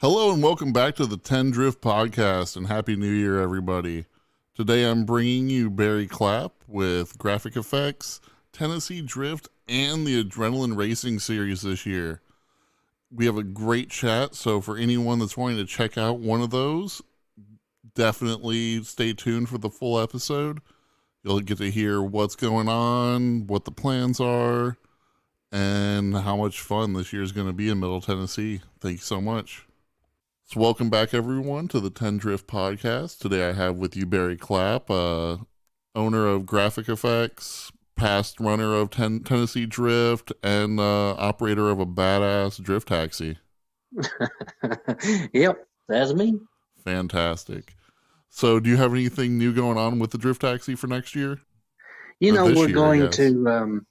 Hello and welcome back to the Tenn.Drift podcast, and Happy New Year, everybody. Today I'm bringing you Barry Clapp with graphic effects, Tenn.Drift, and the Adrenaline Racing series this year. We have a great chat, so for anyone that's wanting to check out one of those, definitely stay tuned for the full episode. You'll get to hear what's going on, what the plans are, and how much fun this year is going to be in Middle Tennessee. Thank you so much. So welcome back, everyone, to the Tenn.Drift podcast. Today I have with you Barry Clapp, owner of Graphic Effects, past runner of Tenn.Drift, and operator of a badass drift taxi. Yep, that's me. Fantastic. So do you have anything new going on with the drift taxi for next year? We're going to,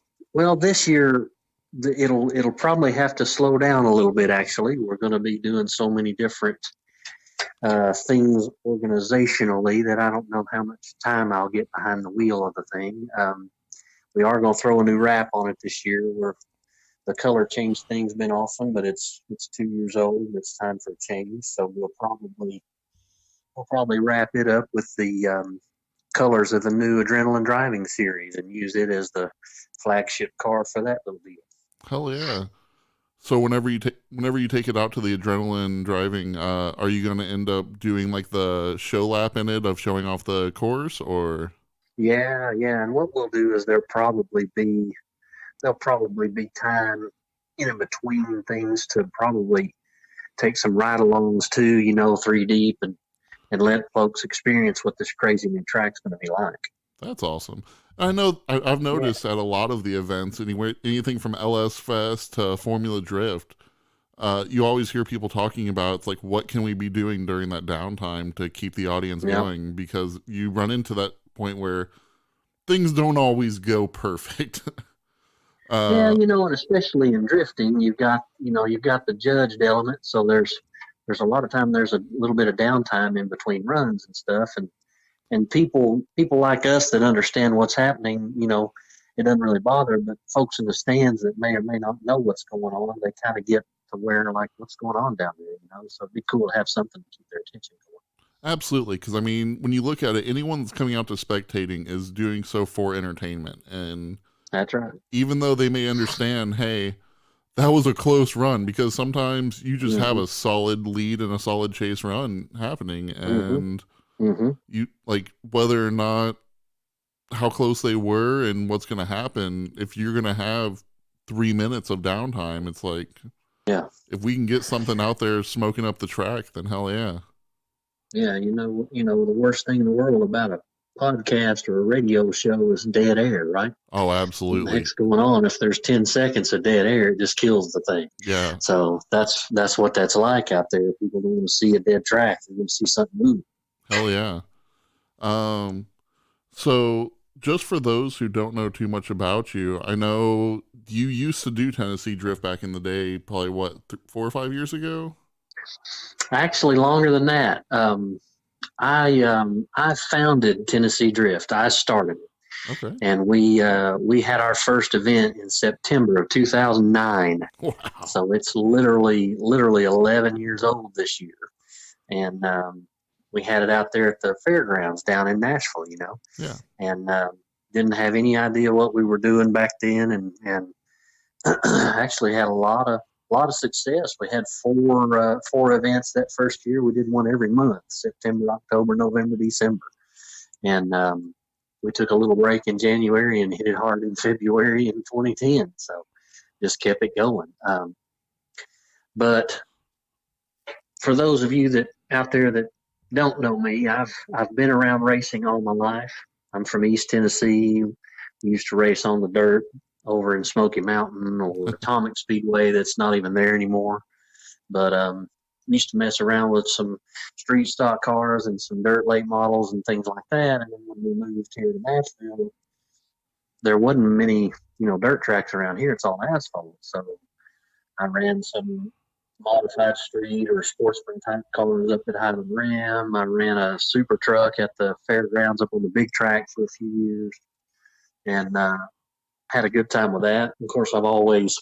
this year, it'll probably have to slow down a little bit, actually. We're going to be doing so many different things organizationally that I don't know how much time I'll get behind the wheel of the thing. We are going to throw a new wrap on it this year where the color change thing's been awesome, but it's 2 years old. It's time for a change. So we'll probably wrap it up with the colors of the new Adrenaline Driving series and use it as the flagship car for that little deal. Hell yeah. So whenever you take it out to the Adrenaline Driving, are you going to end up doing like the show lap in it of showing off the course, or? Yeah. And what we'll do is there'll probably be time in between things to probably take some ride-alongs too, 3 deep and let folks experience what this crazy new track's going to be like. That's awesome. I know I've noticed at a lot of the events, anything from LS Fest to Formula Drift, you always hear people talking about, it's like, what can we be doing during that downtime to keep the audience going? Because you run into that point where things don't always go perfect. And especially in drifting, you've got the judged element. So there's a lot of time there's a little bit of downtime in between runs and stuff, and people like us that understand what's happening, it doesn't really bother. But folks in the stands that may or may not know what's going on, they kind of get to where like, what's going on down there, So it'd be cool to have something to keep their attention going. Absolutely, because I mean, when you look at it, anyone that's coming out to spectating is doing so for entertainment, and that's right. Even though they may understand, hey, that was a close run, because sometimes you just have a solid lead and a solid chase run happening, and you like whether or not how close they were and what's going to happen. If you're going to have 3 minutes of downtime, it's like, if we can get something out there smoking up the track, then hell yeah. Yeah, the worst thing in the world about a podcast or a radio show is dead air, right? Oh, absolutely. What the heck's going on? If there's 10 seconds of dead air, it just kills the thing. Yeah. So that's what that's like out there. People don't want to see a dead track. They want to see something move. Hell yeah. So just for those who don't know too much about you, I know you used to do Tenn.Drift back in the day, probably 4 or 5 years ago? Actually, longer than that. I founded Tenn.Drift. I started it. Okay. And we had our first event in September of 2009. Wow. So it's literally 11 years old this year. And we had it out there at the fairgrounds down in Nashville, Yeah. And didn't have any idea what we were doing back then, and actually had a lot of success. We had four events that first year. We did one every month: September, October, November, December, and we took a little break in January and hit it hard in February in 2010. So just kept it going. But for those of you that out there that don't know me, I've been around racing all my life. I'm from East Tennessee. We used to race on the dirt over in Smoky Mountain or Atomic Speedway that's not even there anymore. But used to mess around with some street stock cars and some dirt late models and things like that. And then when we moved here to Nashville, there wasn't many, dirt tracks around here. It's all asphalt. So I ran some modified street or sportsman type cars up at Highland Rim. I ran a super truck at the fairgrounds up on the big track for a few years, and had a good time with that. Of course, I've always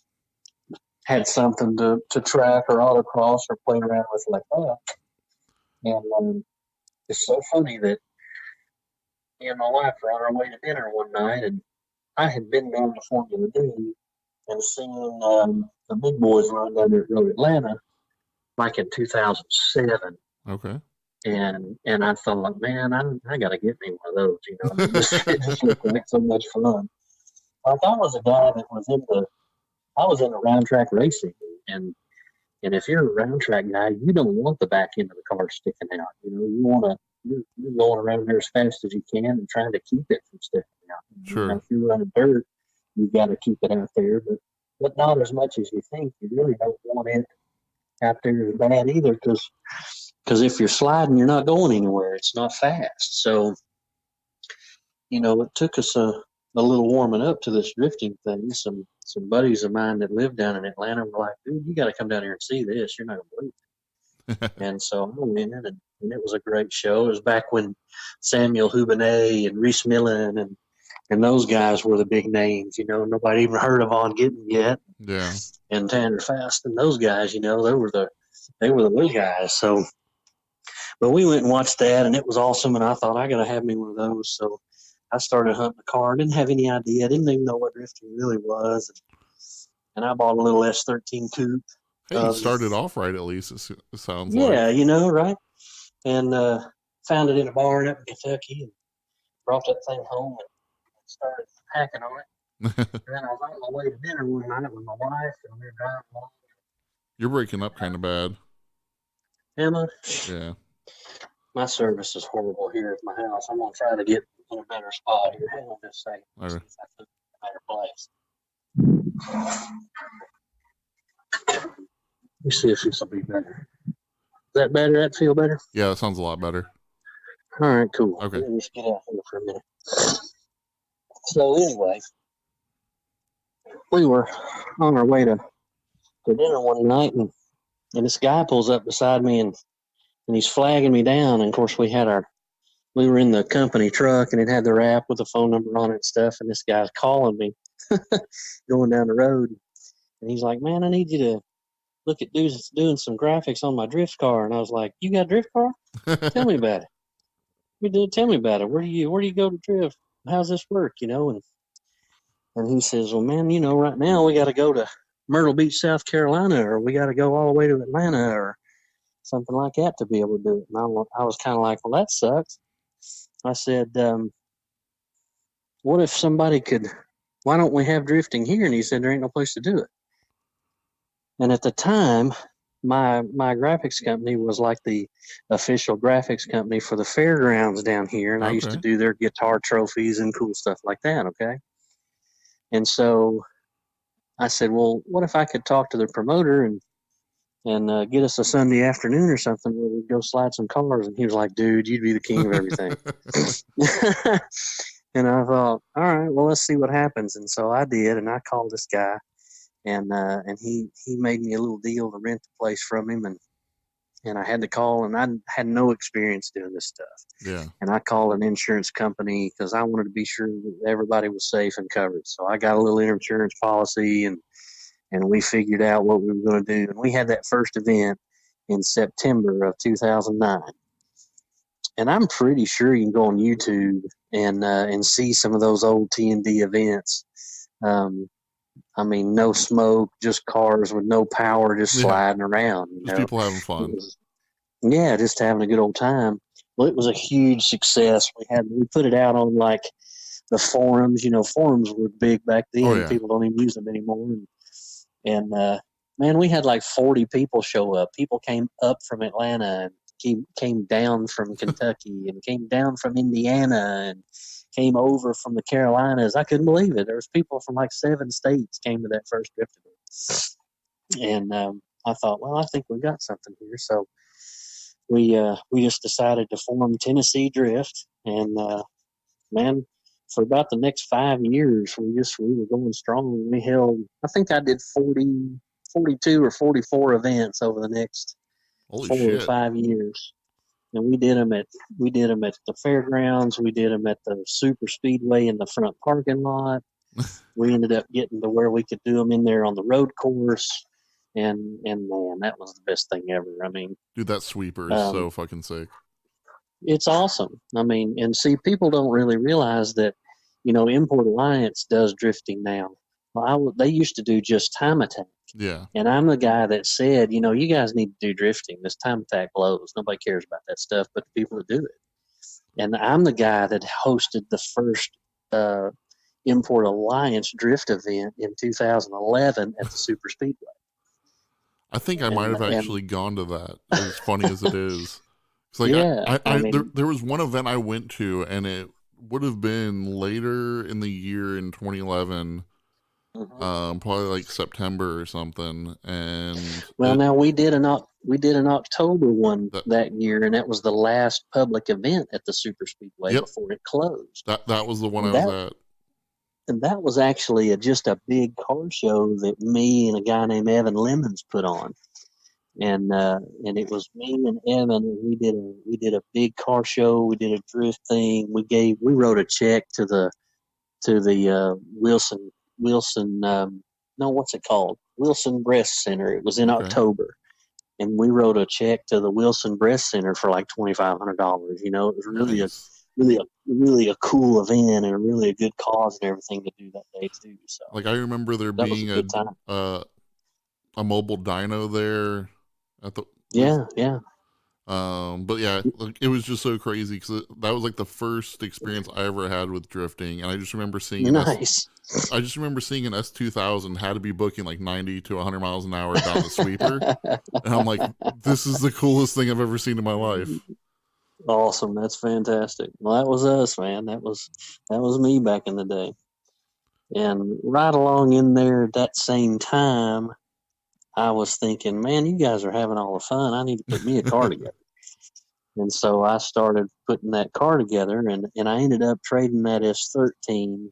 had something to track or autocross or play around with like that. And it's so funny that me and my wife were on our way to dinner one night, and I had been down to Formula D and seen the big boys run down there at Road Atlanta like in 2007. Okay. And I thought, man, I got to get me one of those. You know, it just looked like so much fun. Like I was a guy that I was into round track racing, and and if you're a round track guy, you don't want the back end of the car sticking out. You know, you're going around there as fast as you can and trying to keep it from sticking out. You know, Sure. if you're running dirt, you got to keep it out there, but not as much as you think. You really don't want it out there as bad either, because if you're sliding, you're not going anywhere. It's not fast. So you know, it took us a little warming up to this drifting thing. Some buddies of mine that lived down in Atlanta were like, dude, you got to come down here and see this. You're not going to believe it. And so I went in, and it was a great show. It was back when Samuel Hubinay and Reese Millen and those guys were the big names. You know, nobody even heard of Von Gittin yet. Yeah. And Tenn.Drift and those guys, you know, they were the big guys. So, but we went and watched that, and it was awesome. And I thought I got to have me one of those. So I started hunting a car. Didn't have any idea. Didn't even know what drifting really was. And I bought a little S13 coupe. Hey, you started off right at least, it sounds Yeah, like. you know, right? And found it in a barn up in Kentucky and brought that thing home and started hacking on it. And then I was on my way to dinner one night with my wife, and we were driving along. You're breaking up kind of bad. Emma, Yeah. my service is horrible here at my house. I'm going to try to get in a better spot here. Hang on just a second. All right. See if I can find a better place. Let me see if this will be better. Is that better? That feel better? Yeah, that sounds a lot better. All right, cool. Okay. Let me just get out here for a minute. So anyway, we were on our way to dinner one night, and this guy pulls up beside me, and he's flagging me down. And of course, we were in the company truck, and it had the app with the phone number on it and stuff. And this guy's calling me going down the road, and he's like, "Man, I need you to look at doing some graphics on my drift car." And I was like, "You got a drift car? Tell me about it. Tell me about it. Where do you go to drift? How's this work? You know?" And he says, "Well, man, you know, right now we got to go to Myrtle Beach, South Carolina, or we got to go all the way to Atlanta, or something like that to be able to do it." And I was kind of like, "Well, that sucks." I said, "What if somebody could? Why don't we have drifting here?" And he said, "There ain't no place to do it." And at the time, my graphics company was like the official graphics company for the fairgrounds down here, and I used to Okay. do their guitar trophies and cool stuff like that. Okay, and so I said, "Well, what if I could talk to the promoter and get us a Sunday afternoon or something where we'd go slide some cars?" And he was like, "Dude, you'd be the king of everything." And I thought, all right, well, let's see what happens. And so I did, and I called this guy, and he made me a little deal to rent the place from him, and I had to call, and I had no experience doing this stuff. Yeah. And I called an insurance company because I wanted to be sure that everybody was safe and covered. So I got a little insurance policy, and we figured out what we were going to do. And we had that first event in September of 2009. And I'm pretty sure you can go on YouTube and see some of those old T&D events. I mean, no smoke, just cars with no power, just sliding around. You Just know? people having fun. Yeah, just having a good old time. Well, it was a huge success. We put it out on like the forums. You know, forums were big back then. Oh, yeah. People don't even use them anymore. And man, we had like 40 people show up. People came up from Atlanta and came down from Kentucky and came down from Indiana and came over from the Carolinas. I couldn't believe it. There was people from like 7 states came to that first drift event. And I thought, well, I think we got something here. So we just decided to form Tenn.Drift, and man, for about the next 5 years, we were going strong. We held, I think I did 42 or 44 events over the next Holy 4 or shit. 5 years. And we did them at the fairgrounds. We did them at the super speedway in the front parking lot. We ended up getting to where we could do them in there on the road course. and man, that was the best thing ever. I mean, Dude, that sweeper is um, so fucking sick. it's awesome. I mean, and see, people don't really realize that, Import Alliance does drifting now. Well, they used to do just time attack. Yeah. And I'm the guy that said, you guys need to do drifting. This time attack blows. Nobody cares about that stuff but the people that do it. And I'm the guy that hosted the first uh, Import Alliance drift event in 2011 at the Super Speedway. I think I might have And actually gone to that, as funny as it is. It's like yeah, I there, mean, there was one event I went to, and it would have been later in the year in 2011, mhm. probably like September or something, and Well, now we did an October one that that year, and that was the last public event at the Super Speedway yep, before it closed. that was the one I And was that at. and that was actually just a big car show that me and a guy named Evan Lemons put on, and it was me and Evan, and we did a big car show. We did a drift thing. We wrote a check to the Wilson no, what's it called, Wilson Breast Center. It was in Okay, October, and we wrote a check to the Wilson Breast Center for like $2,500. It was nice. really a cool event and really a good cause and everything to do that day too. So Like I remember there that was a being good time. a mobile dyno there at the Yeah, yeah, but yeah, like it was just so crazy because that was like the first experience I ever had with drifting, and nice. I just remember seeing an S2000 had to be booking like 90 to 100 miles an hour down the sweeper, and I'm like, this is the coolest thing I've ever seen in my life. Awesome, that's fantastic. Well, that was us, man. That was me back in the day. And right along in there at that same time, I was thinking, man, you guys are having all the fun. I need to put me a car together. And so I started putting that car together, and I ended up trading that S13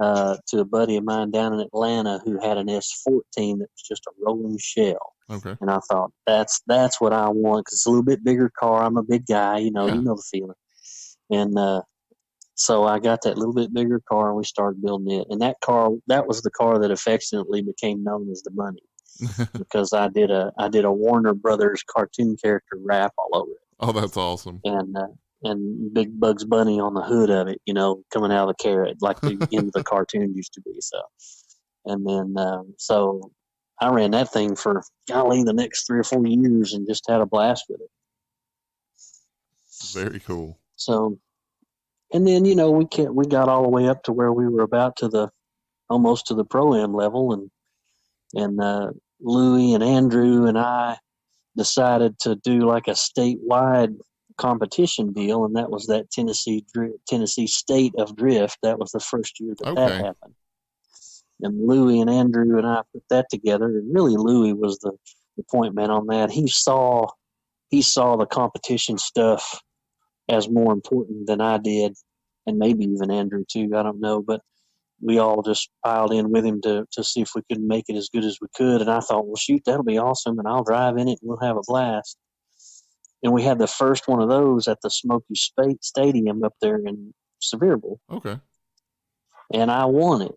to a buddy of mine down in Atlanta who had an S14 that was just a rolling shell. Okay, And I thought, that's what I want, because it's a little bit bigger car. I'm a big guy, yeah, you know the feeling. And so I got that little bit bigger car, and we started building it. And that was the car that affectionately became known as the Bunny, because I did a Warner Brothers cartoon character wrap all over it, oh, that's awesome. and big Bugs Bunny on the hood of it, coming out of the carrot like the end of the cartoon used to be. So, and then so I ran that thing for golly the next 3 or 4 years and just had a blast with it. Very cool. So, and then we got all the way up to where we were about to the almost to the pro-am level, and Louie and Andrew and I decided to do like a statewide competition deal, and that was that Tennessee State of Drift. That was the first year that Okay, happened. And Louie and Andrew and I put that together. And really, Louie was the point man on that. He saw the competition stuff as more important than I did, and maybe even Andrew too. I don't know, but we all just piled in with him to see if we could make it as good as we could. And I thought, well, shoot, that'll be awesome, and I'll drive in it, and we'll have a blast. And we had the first one of those at the Smoky Stadium up there in Sevierville, okay. and I won it.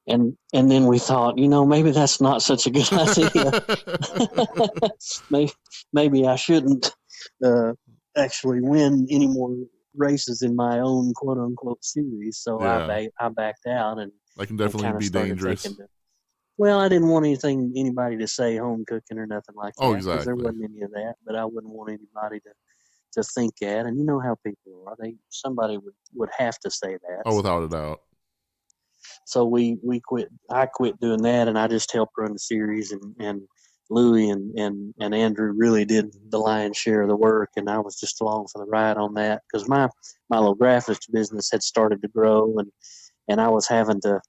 And then we thought, maybe that's not such a good idea. maybe, maybe I shouldn't uh, actually win any more races in my own quote unquote series. So Yeah, I backed out that can and definitely kind of be started dangerous. thinking that, well, I didn't want anybody to say home cooking or nothing like Oh, that, because there exactly. wasn't any of that. But I wouldn't want anybody to think that. And you know how people are. Somebody would have to say that. Oh, without a doubt. So we quit. I quit doing that, and I just helped run the series. And Louie and Andrew really did the lion's share of the work, and I was just along for the ride on that, because my little graphics business had started to grow, and I was having to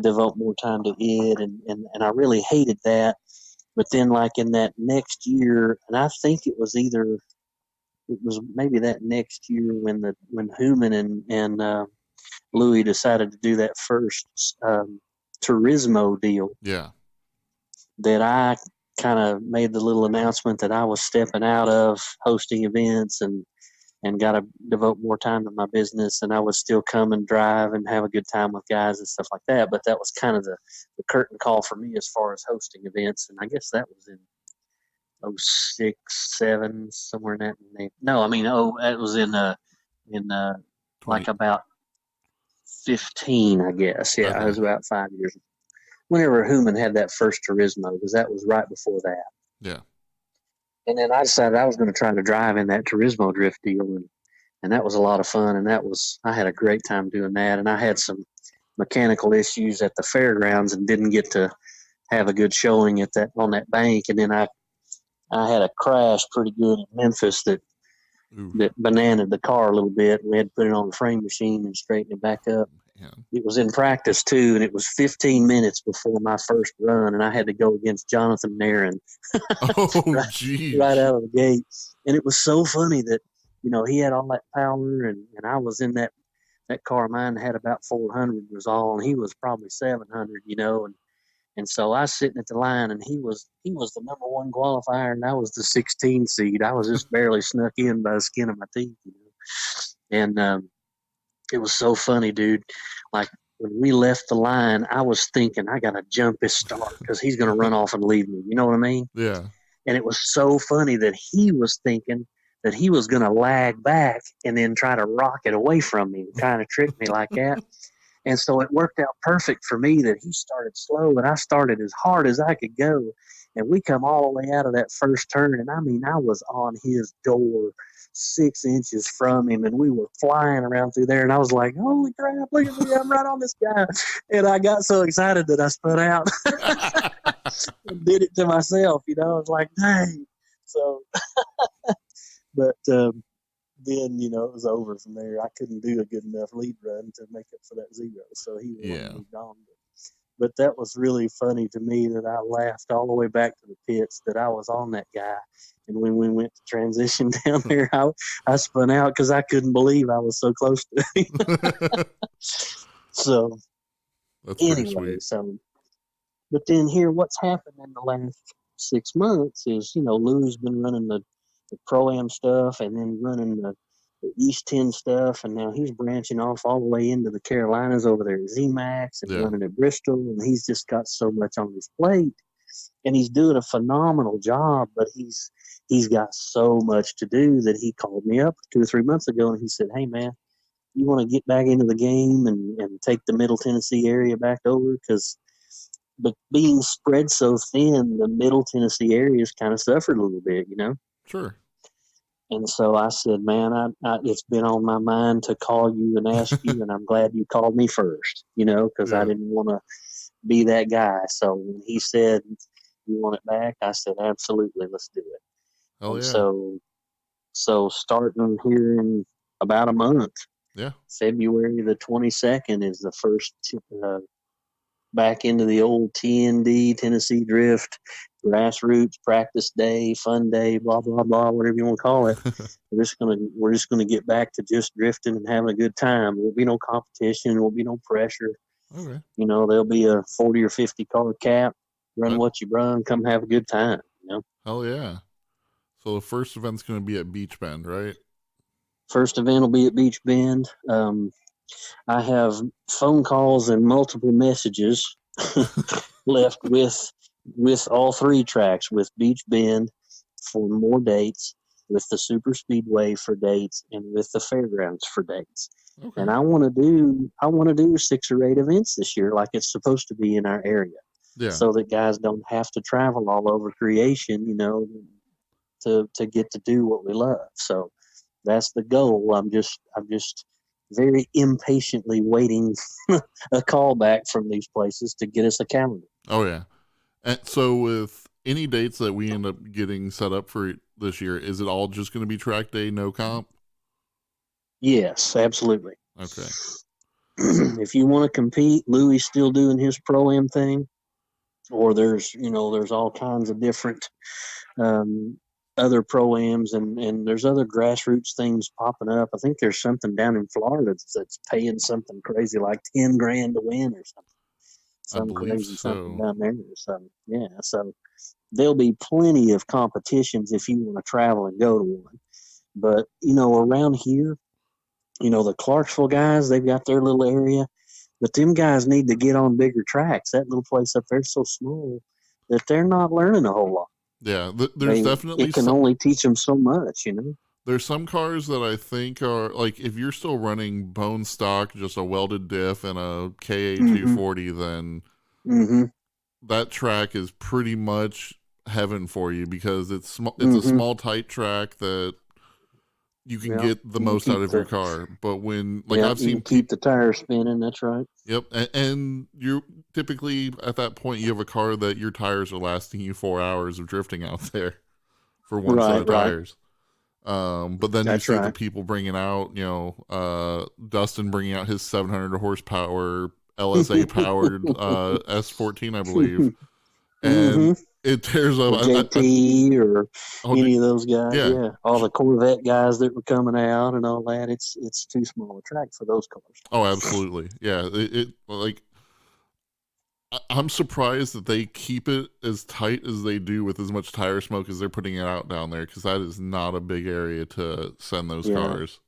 devote more time to it, and I really hated that. But then, like in that next year, and I think it was maybe that next year when Human and Louis decided to do that first Turismo deal, Yeah. that I kind of made the little announcement that I was stepping out of hosting events, and got to devote more time to my business. And I would still come and drive and have a good time with guys and stuff like that. But that was kind of the curtain call for me as far as hosting events. And I guess that was in '06, '07, somewhere in that name. No, I mean, it was in 20. like about 15, I guess. Yeah, it Okay. was about 5 years. Whenever Human had that first Turismo, because that was right before that. Yeah. And then I decided I was going to try to drive in that Turismo drift deal, and that was a lot of fun. And I had a great time doing that. And I had some mechanical issues at the fairgrounds and didn't get to have a good showing at that on that bank. And then I had a crash pretty good in Memphis that Ooh, bananaed the car a little bit. We had to put it on the frame machine and straighten it back up. man. It was in practice too, and it was 15 minutes before my first run, and I had to go against Jonathan Nairn Oh, right geez. out of the gate. And it was so funny that, he had all that power, and I was in that car. Mine had about 400 was all, and he was probably 700, and so I was sitting at the line, and he was the number one qualifier, and I was the 16 seed. I was just barely snuck in by the skin of my teeth. And it was so funny, dude. Like when we left the line, I was thinking I gotta jump his start because he's gonna run off and leave me. You know what I mean? Yeah. And it was so funny that he was thinking that he was gonna lag back and then try to rock it away from me and kind of trick me like that. And so it worked out perfect for me that he started slow and I started as hard as I could go. And we come all the way out of that first turn. And I mean, I was on his door 6 inches from him and we were flying around through there. And I was like, holy crap, look at me. I'm right on this guy. And I got so excited that I spun out and did it to myself. I was like, dang. So, but then it was over from there. I couldn't do a good enough lead run to make up for that zero, so he went on and Yeah. moved on. But that was really funny to me that I laughed all the way back to the pits that I was on that guy. And when we went to transition down there, I spun out because I couldn't believe I was so close to him. So That's pretty anyway, sweet. but then here, what's happened in the last 6 months is, Lou's been running the pro-am stuff and then running the East 10 stuff. And now he's branching off all the way into the Carolinas over there at ZMAX and Yeah. running at Bristol. And he's just got so much on his plate and he's doing a phenomenal job, but he's got so much to do that he called me up 2 or 3 months ago and he said, hey man, you want to get back into the game and take the Middle Tennessee area back over? But being spread so thin, the Middle Tennessee areas kind of suffered a little bit. Sure. And so I said, man, it's been on my mind to call you and ask you, and I'm glad you called me first, because I Yeah. didn't want to be that guy. So when he said, you want it back? I said, absolutely, let's do it. Hell And yeah. so starting here in about a month, Yeah. February the 22nd is the first back into the old TND, Tennessee Drift, grassroots practice day, fun day, blah blah blah, whatever you want to call it. We're just gonna get back to just drifting and having a good time. There will be no competition. There will be no pressure. Okay. There'll be a 40 or 50 car cap. Run That, what you run. Come have a good time. hell yeah. So the first event's going to be at Beach Bend, right? First event will be at Beach Bend. I have phone calls and multiple messages left with all three tracks, with Beach Bend for more dates, with the Super Speedway for dates, and with the fairgrounds for dates. Okay. And I want to do 6 or 8 events this year, like it's supposed to be in our area, Yeah. so that guys don't have to travel all over creation, to get to do what we love. So that's the goal. I'm just very impatiently waiting a call back from these places to get us a calendar. Oh yeah. And so with any dates that we end up getting set up for this year, is it all just going to be track day, no comp? Yes, absolutely. Okay. If you want to compete, Louis still doing his pro-am thing, or there's all kinds of different um, other pro-ams and there's other grassroots things popping up. I think there's something down in Florida that's paying something crazy like 10 grand to win or something. I Some believe crazy something so. down there. So yeah, so there'll be plenty of competitions if you want to travel and go to one. But around here, the Clarksville guys, they've got their little area, but them guys need to get on bigger tracks. That little place up there's so small that they're not learning a whole lot. Yeah, there's definitely It can only teach them so much. There's some cars that I think are like if you're still running bone stock, just a welded diff and a KA 240, then that track is pretty much heaven for you because it's a small tight track that you can get the most out of your car. But when I've seen keep the tires spinning, that's right. Yep, and you're typically at that point you have a car that your tires are lasting you 4 hours of drifting out there for one set of tires. But then you see the people bringing out, Dustin bringing out his 700 horsepower LSA powered S14, I believe, and it tears up JT or any of those guys. Yeah, all the Corvette guys that were coming out and all that. It's too small a track for those cars. Oh, absolutely. Yeah, I'm surprised that they keep it as tight as they do with as much tire smoke as they're putting it out down there because that is not a big area to send those cars.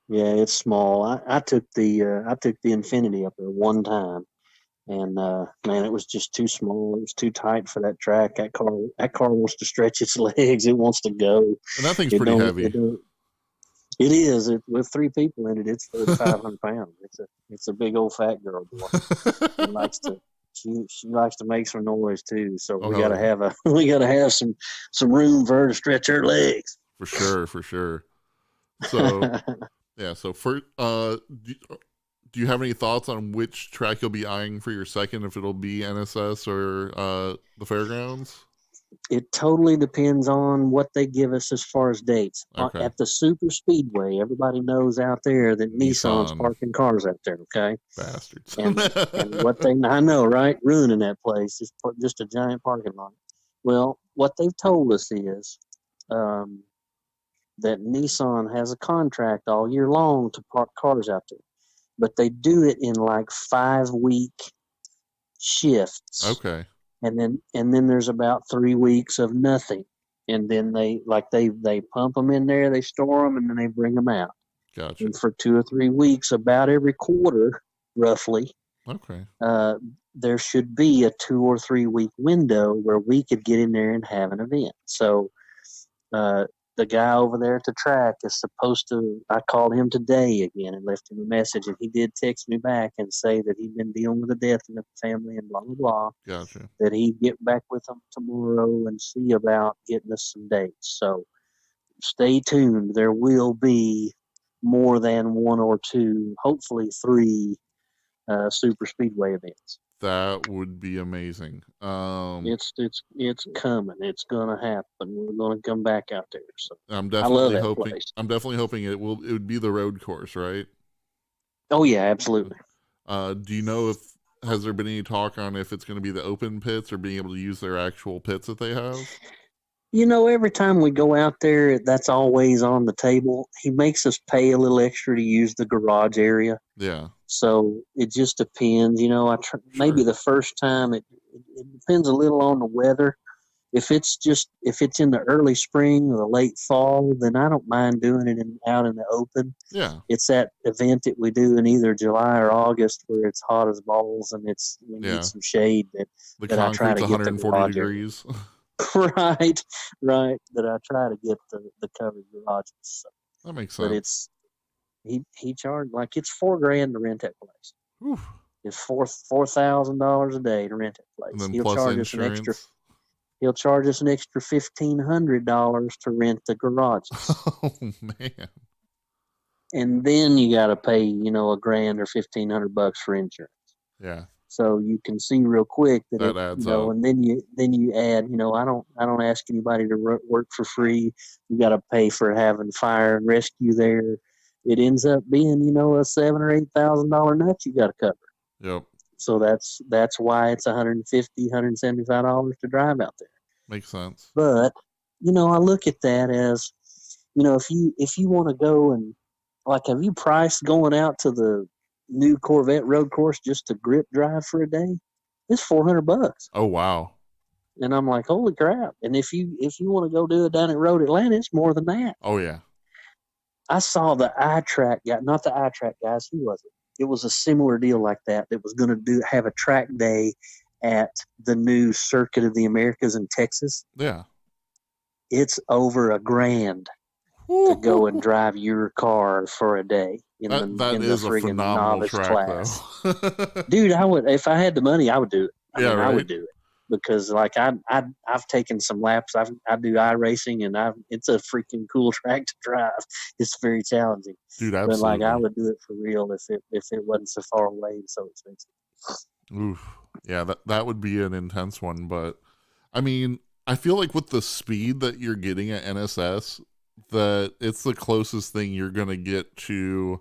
Yeah, it's small. I took the Infinity up there one time, and man, it was just too small. It was too tight for that track. That car wants to stretch its legs. It wants to go. And that thing's pretty heavy. It is. With 3 people in it, it's 4,500 pounds. It's a big old fat girl boy. She likes to make some noise too. So we gotta have some room for her to stretch her legs. For sure. So yeah. So first, do you have any thoughts on which track you'll be eyeing for your second? If it'll be NSS or the fairgrounds? It totally depends on what they give us as far as dates. Okay. At the Super Speedway, everybody knows out there that Nissan's parking cars out there, okay? Bastards. And I know, right? Ruining that place. It's just a giant parking lot. Well, what they've told us is that Nissan has a contract all year long to park cars out there. But they do it in like 5-week shifts. Okay. And then there's about 3 weeks of nothing, and then they pump them in there, they store them, and then they bring them out. Gotcha. And for 2 or 3 weeks, about every quarter, roughly. Okay. There should be a 2 or 3 week window where we could get in there and have an event. So, the guy over there at the track is supposed to. I called him today again and left him a message, and he did text me back and say that he'd been dealing with a death in the family and blah blah blah. Gotcha. That he'd get back with them tomorrow and see about getting us some dates. So stay tuned. There will be more than 1 or 2, hopefully 3 super speedway events. That would be amazing. It's coming. It's gonna happen. We're gonna come back out there. So I'm definitely hoping it would be the road course, right? Oh yeah, absolutely. Do you know has there been any talk on if it's going to be the open pits or being able to use their actual pits that they have? Every time we go out there, that's always on the table. He makes us pay a little extra to use the garage area. Yeah. So it just depends. Maybe the first time it depends a little on the weather. If it's in the early spring or the late fall, then I don't mind doing it out in the open. Yeah. It's that event that we do in either July or August where it's hot as balls and we need some shade that I try to get 140 degrees. Right. That I try to get the covered garages. So. That makes sense. But it's he charged it's $4,000 to rent that place. Oof. It's $4,000 a day to rent that place. And then plus insurance. He'll charge us an extra $1,500 to rent the garages. Oh man! And then you got to pay, $1,000 or $1,500 for insurance. Yeah. So you can see real quick that adds up. And then you add, I don't ask anybody to work for free. You got to pay for having fire and rescue there. It ends up being, a $7,000 or $8,000 nut you got to cover. Yep. So that's why it's $150, $175 to drive out there. Makes sense. But I look at that as, if you want to go and have you priced going out to the new Corvette road course just to grip drive for a day? It's $400. Oh wow! And I'm like, holy crap! And if you want to go do it down at Road Atlanta, it's more than that. Oh yeah. I saw the iTrack guy, not the iTrack guys. Who was it? It was a similar deal like that. That was going to have a track day at the new Circuit of the Americas in Texas. Yeah. It's over $1,000 to go and drive your car for a day in That the is a friggin' phenomenal novice track, class. though. Dude, I would, if I had the money, I would do it. Yeah, I right. would do it because like I've taken some laps. I do iRacing and it's a freaking cool track to drive. It's very challenging. Dude, But like I absolutely. would do it for real if it wasn't so far away and so expensive. Oof. Yeah, that would be an intense one, but I mean, I feel like with the speed that you're getting at NSS, that it's the closest thing you're gonna get to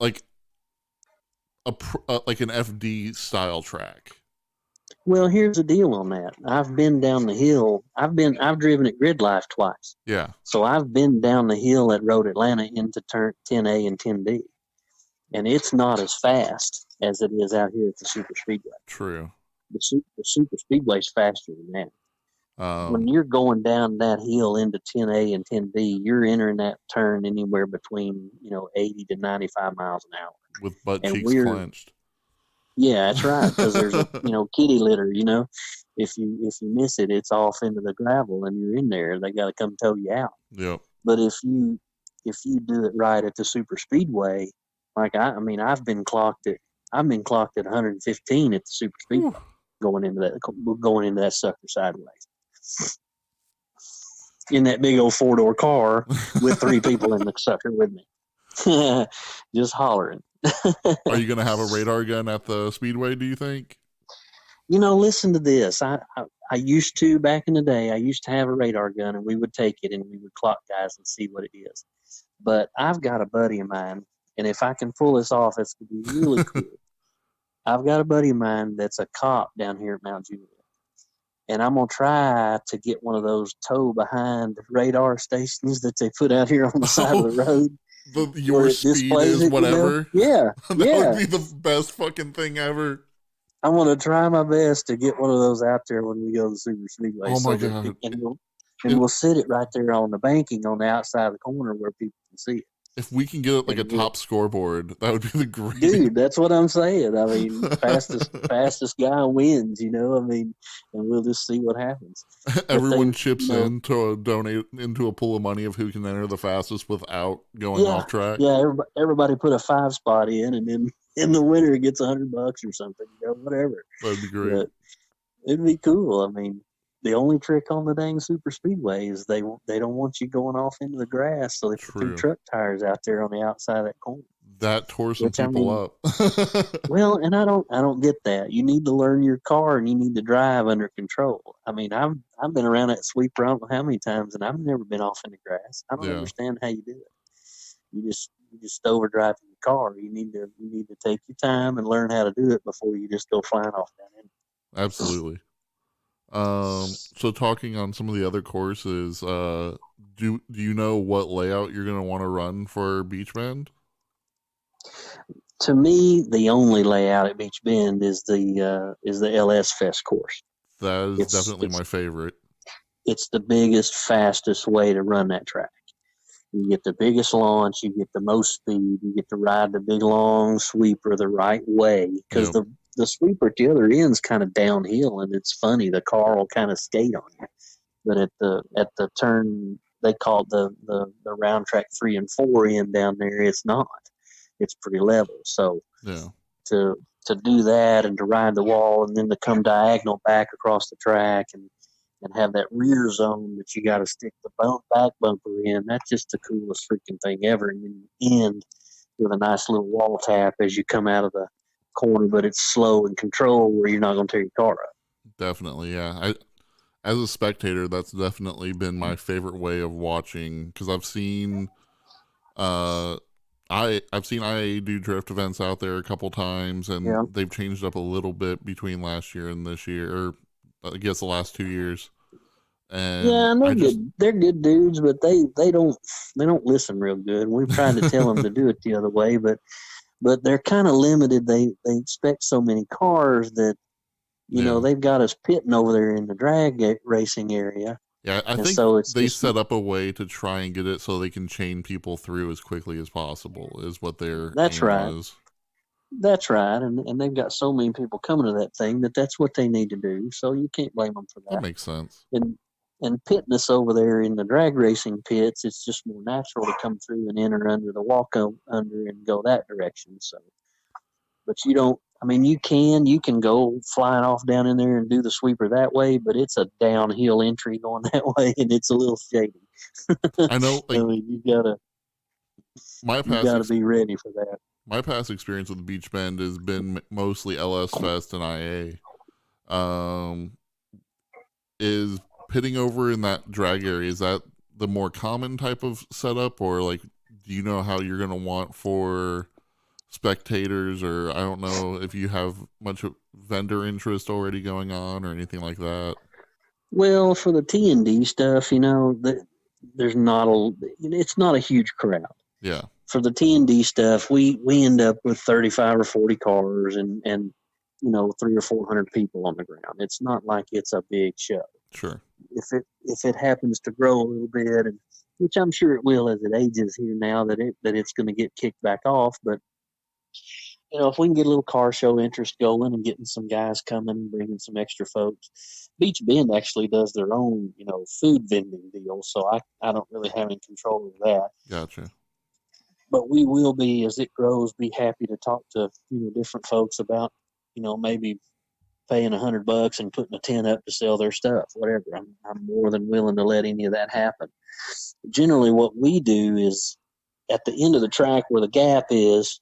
like like an FD style track. Well, here's the deal on that. I've been down the hill. I've driven at Grid Life twice. Yeah, So I've been down the hill at Road Atlanta into turn 10A and 10B. And it's not as fast as it is out here at the Super Speedway. true. The Super Speedway's faster than that. When Um, you're going down that hill into 10A and 10B, you're entering that turn anywhere between 80 to 95 miles an hour. with butt And cheeks clenched. yeah, that's right, because there's a kitty litter. If you miss it, it's off into the gravel, and you're in there. They got to come tow you out. Yep. But if you do it right at the super speedway, like I've been clocked at 115 at the super speedway Whew. going into that sucker sideways in that big old 4-door car with 3 people in the sucker with me, just hollering. Are you gonna have a radar gun at the speedway? Do you think? Listen to this. I used to back in the day. I used to have a radar gun, and we would take it and we would clock guys and see what it is. But I've got a buddy of mine, and if I can pull this off, it's going to be really cool. I've got a buddy of mine that's a cop down here at Mount Juliet, and I'm going to try to get one of those tow behind radar stations that they put out here on the side of the road. Your speed is whatever. Yeah, That yeah. would be the best fucking thing ever. I'm going to try my best to get one of those out there when we go to the Super Speedway. Oh my God. We'll sit it right there on the banking on the outside of the corner where people can see it. If we can get it like a top scoreboard, that would be the greatest. Dude, that's what I'm saying. I mean, fastest guy wins, and we'll just see what happens. Everyone chips in to donate into a pool of money of who can enter the fastest without going off track. Yeah, everybody put a 5 spot in, and then in the winner gets $100 or something, whatever. That'd be great. But it'd be cool. I mean, the only trick on the dang super speedway is they don't want you going off into the grass, so they put them truck tires out there on the outside of that corner. That tore some people up. Well, and I don't get that. You need to learn your car and you need to drive under control. I mean, I've been around that sweeper I don't know how many times, and I've never been off in the grass. I don't understand how you do it. You just overdrive your car. You need to take your time and learn how to do it before you just go flying off down in. Absolutely. So talking on some of the other courses, do you know what layout you're going to want to run for Beach Bend? To me, the only layout at Beach Bend is the LS Fest course. That is definitely my favorite. It's the biggest, fastest way to run that track. You get the biggest launch, you get the most speed, you get to ride the big long sweeper the right way, because the sweeper at the other end's kind of downhill, and it's funny, the car will kind of skate on you. But at the turn they call it the round track 3 and 4 end down there, it's not. It's pretty level. So to do that and to ride the wall and then to come diagonal back across the track and have that rear zone that you got to stick the back bumper in, that's just the coolest freaking thing ever. And then you end with a nice little wall tap as you come out of the corner, but it's slow and controlled where you're not going to tear your car up. Definitely, yeah. As a spectator, that's definitely been my favorite way of watching, because I've seen I've seen IA do drift events out there a couple times, and they've changed up a little bit between last year and this year, or I guess the last 2 years. And and they're good dudes, but they don't listen real good. We've tried to tell them to do it the other way, but they're kind of limited. They expect so many cars that they've got us pitting over there in the drag racing area. Yeah, I And think so it's they just, set up a way to try and get it so they can chain people through as quickly as possible, is what their that's aim right. was. That's right. And they've got so many people coming to that thing that's what they need to do. So you can't blame them for That that. makes sense. And and pitting us over there in the drag racing pits, it's just more natural to come through and enter under the under and go that direction. So, but you don't. I mean, you can go flying off down in there and do the sweeper that way, but it's a downhill entry going that way, and it's a little shady. I I know, like mean, my you past gotta ex- be ready for that. my past experience with Beach Bend has been mostly LS Fest and IA. Is pitting over in that drag area, is that the more common type of setup, or like, do you know how you're gonna want for spectators, or I don't know if you have much vendor interest already going on or anything like that? Well, for the T&D stuff, there's not a it's not a huge crowd. Yeah, For the T&D stuff, we end up with 35 or 40 cars and 3 or 400 people on the ground. It's not like it's a big show. sure. If it happens to grow a little bit, and which I'm sure it will as it ages here now, that it's going to get kicked back off. But if we can get a little car show interest going and getting some guys coming, bringing some extra folks. Beach Bend actually does their own, food vending deal, so I don't really have any control of that. Gotcha. But we will be, as it grows, be happy to talk to different folks about, maybe paying $100 and putting a tent up to sell their stuff, whatever. I'm more than willing to let any of that happen. Generally, what we do is at the end of the track where the gap is,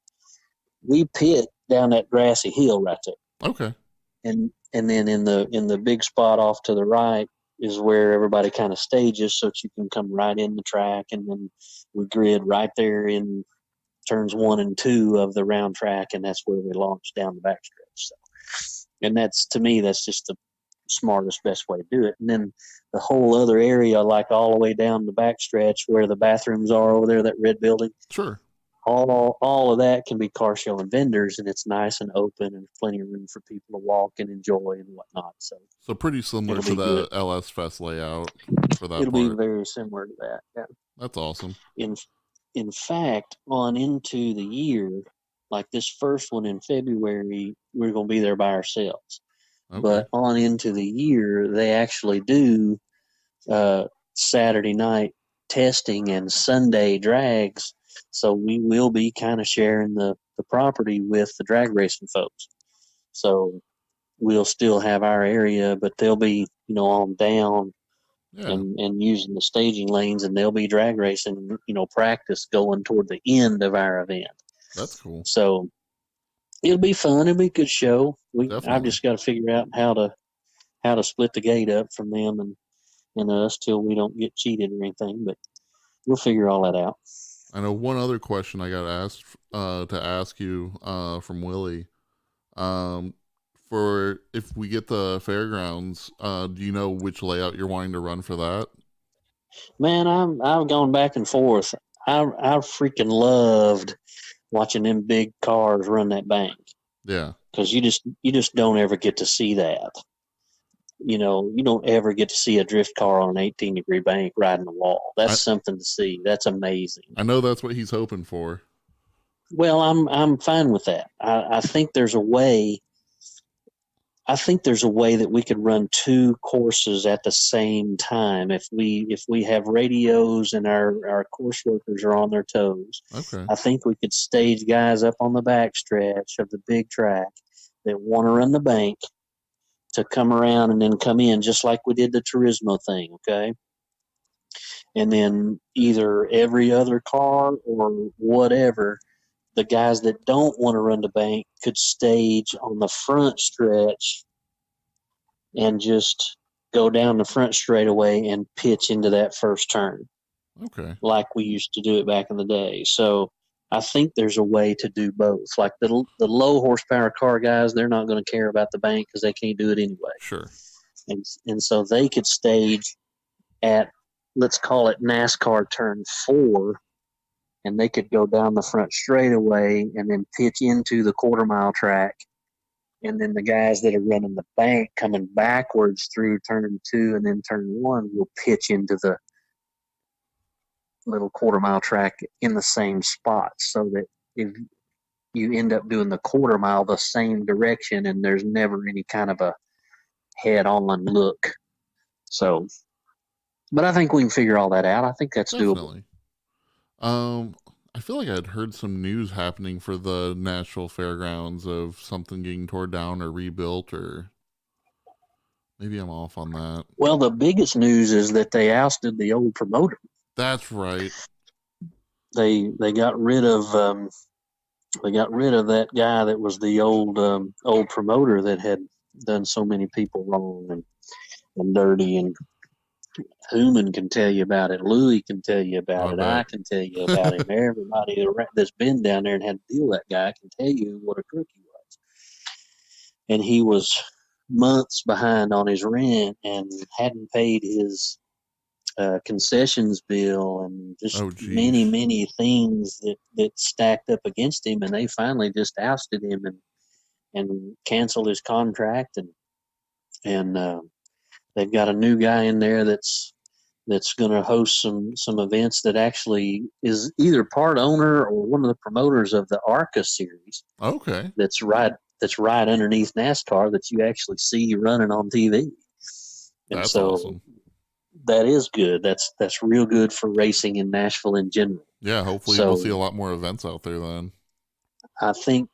we pit down that grassy hill right there, Okay. and then in the big spot off to the right is where everybody kind of stages, so that you can come right in the track, and then we grid right there in turns 1 and 2 of the round track, and that's where we launch down the backstretch. So, and that's, to me, that's just the smartest, best way to do it. And then the whole other area, like all the way down the backstretch where the bathrooms are over there, that red building, Sure. all of that can be car show and vendors, and it's nice and open and plenty of room for people to walk and enjoy and whatnot. So So pretty similar it'll to be good. the LS Fest layout for that It'll be part. very similar to that. Yeah. That's awesome. In in fact, on into the year, like this first one in February, we're going to be there by ourselves. Okay. But on into the year, they actually do uh, Saturday night testing and Sunday drags. So we will be kind of sharing the property with the drag racing folks. So we'll still have our area, but they'll be, on down Yeah, and using the staging lanes, and they'll be drag racing, practice going toward the end of our event. that's cool. So it'll be fun. It'll be a good show. I've Definitely. just got to figure out how to split the gate up from them and us till we don't get cheated or anything. But we'll figure all that out. I know one other question I got asked to ask you from Willie. Um, for if we get the fairgrounds, do you know which layout you're wanting to run for that? Man, I've gone back and forth. I freaking loved watching them big cars run that bank, Yeah, because you just don't ever get to see that. You don't ever get to see a drift car on an 18-degree bank riding the wall. That's I something to see. That's amazing. I know that's what he's hoping for. Well, I'm fine with that. I think there's a way. I think there's a way that we could run two courses at the same time if we have radios and our course workers are on their toes. Okay. I think we could stage guys up on the back stretch of the big track that want to run the bank to come around and then come in, just like we did the Turismo thing, okay? And then either every other car or whatever, the guys that don't want to run the bank could stage on the front stretch and just go down the front straightaway and pitch into that first turn Okay. like we used to do it back in the day. So I think there's a way to do both. Like the low horsepower car guys, they're not going to care about the bank because they can't do it anyway. Sure. And so they could stage at, let's call it NASCAR turn 4, and they could go down the front straightaway and then pitch into the quarter mile track and then the guys that are running the bank coming backwards through turn 2 and then turn 1 will pitch into the little quarter-mile track in the same spot, so that if you end up doing the quarter mile the same direction and there's never any kind of a head-on look. So, but I think we can figure all that out. I think that's doable. Definitely. I feel like I'd heard some news happening for the Nashville Fairgrounds of something getting torn down or rebuilt, or maybe I'm off on that. Well, the biggest news is that they ousted the old promoter. That's right. They got rid of that guy that was the old promoter that had done so many people wrong and dirty, and Human can tell you about it. Louis can tell you about it. I can tell you about him. Everybody that's been down there and had to deal with that guy can tell you what a crook he was. And he was months behind on his rent and hadn't paid his concessions bill, and just many things that stacked up against him. And they finally just ousted him and canceled his contract. And they've got a new guy in there that's going to host some events that actually is either part owner or one of the promoters of the ARCA series. Okay. That's right underneath NASCAR that you actually see running on TV. And that's awesome. That is good. That's real good for racing in Nashville in general. Yeah, hopefully we'll see a lot more events out there then. I think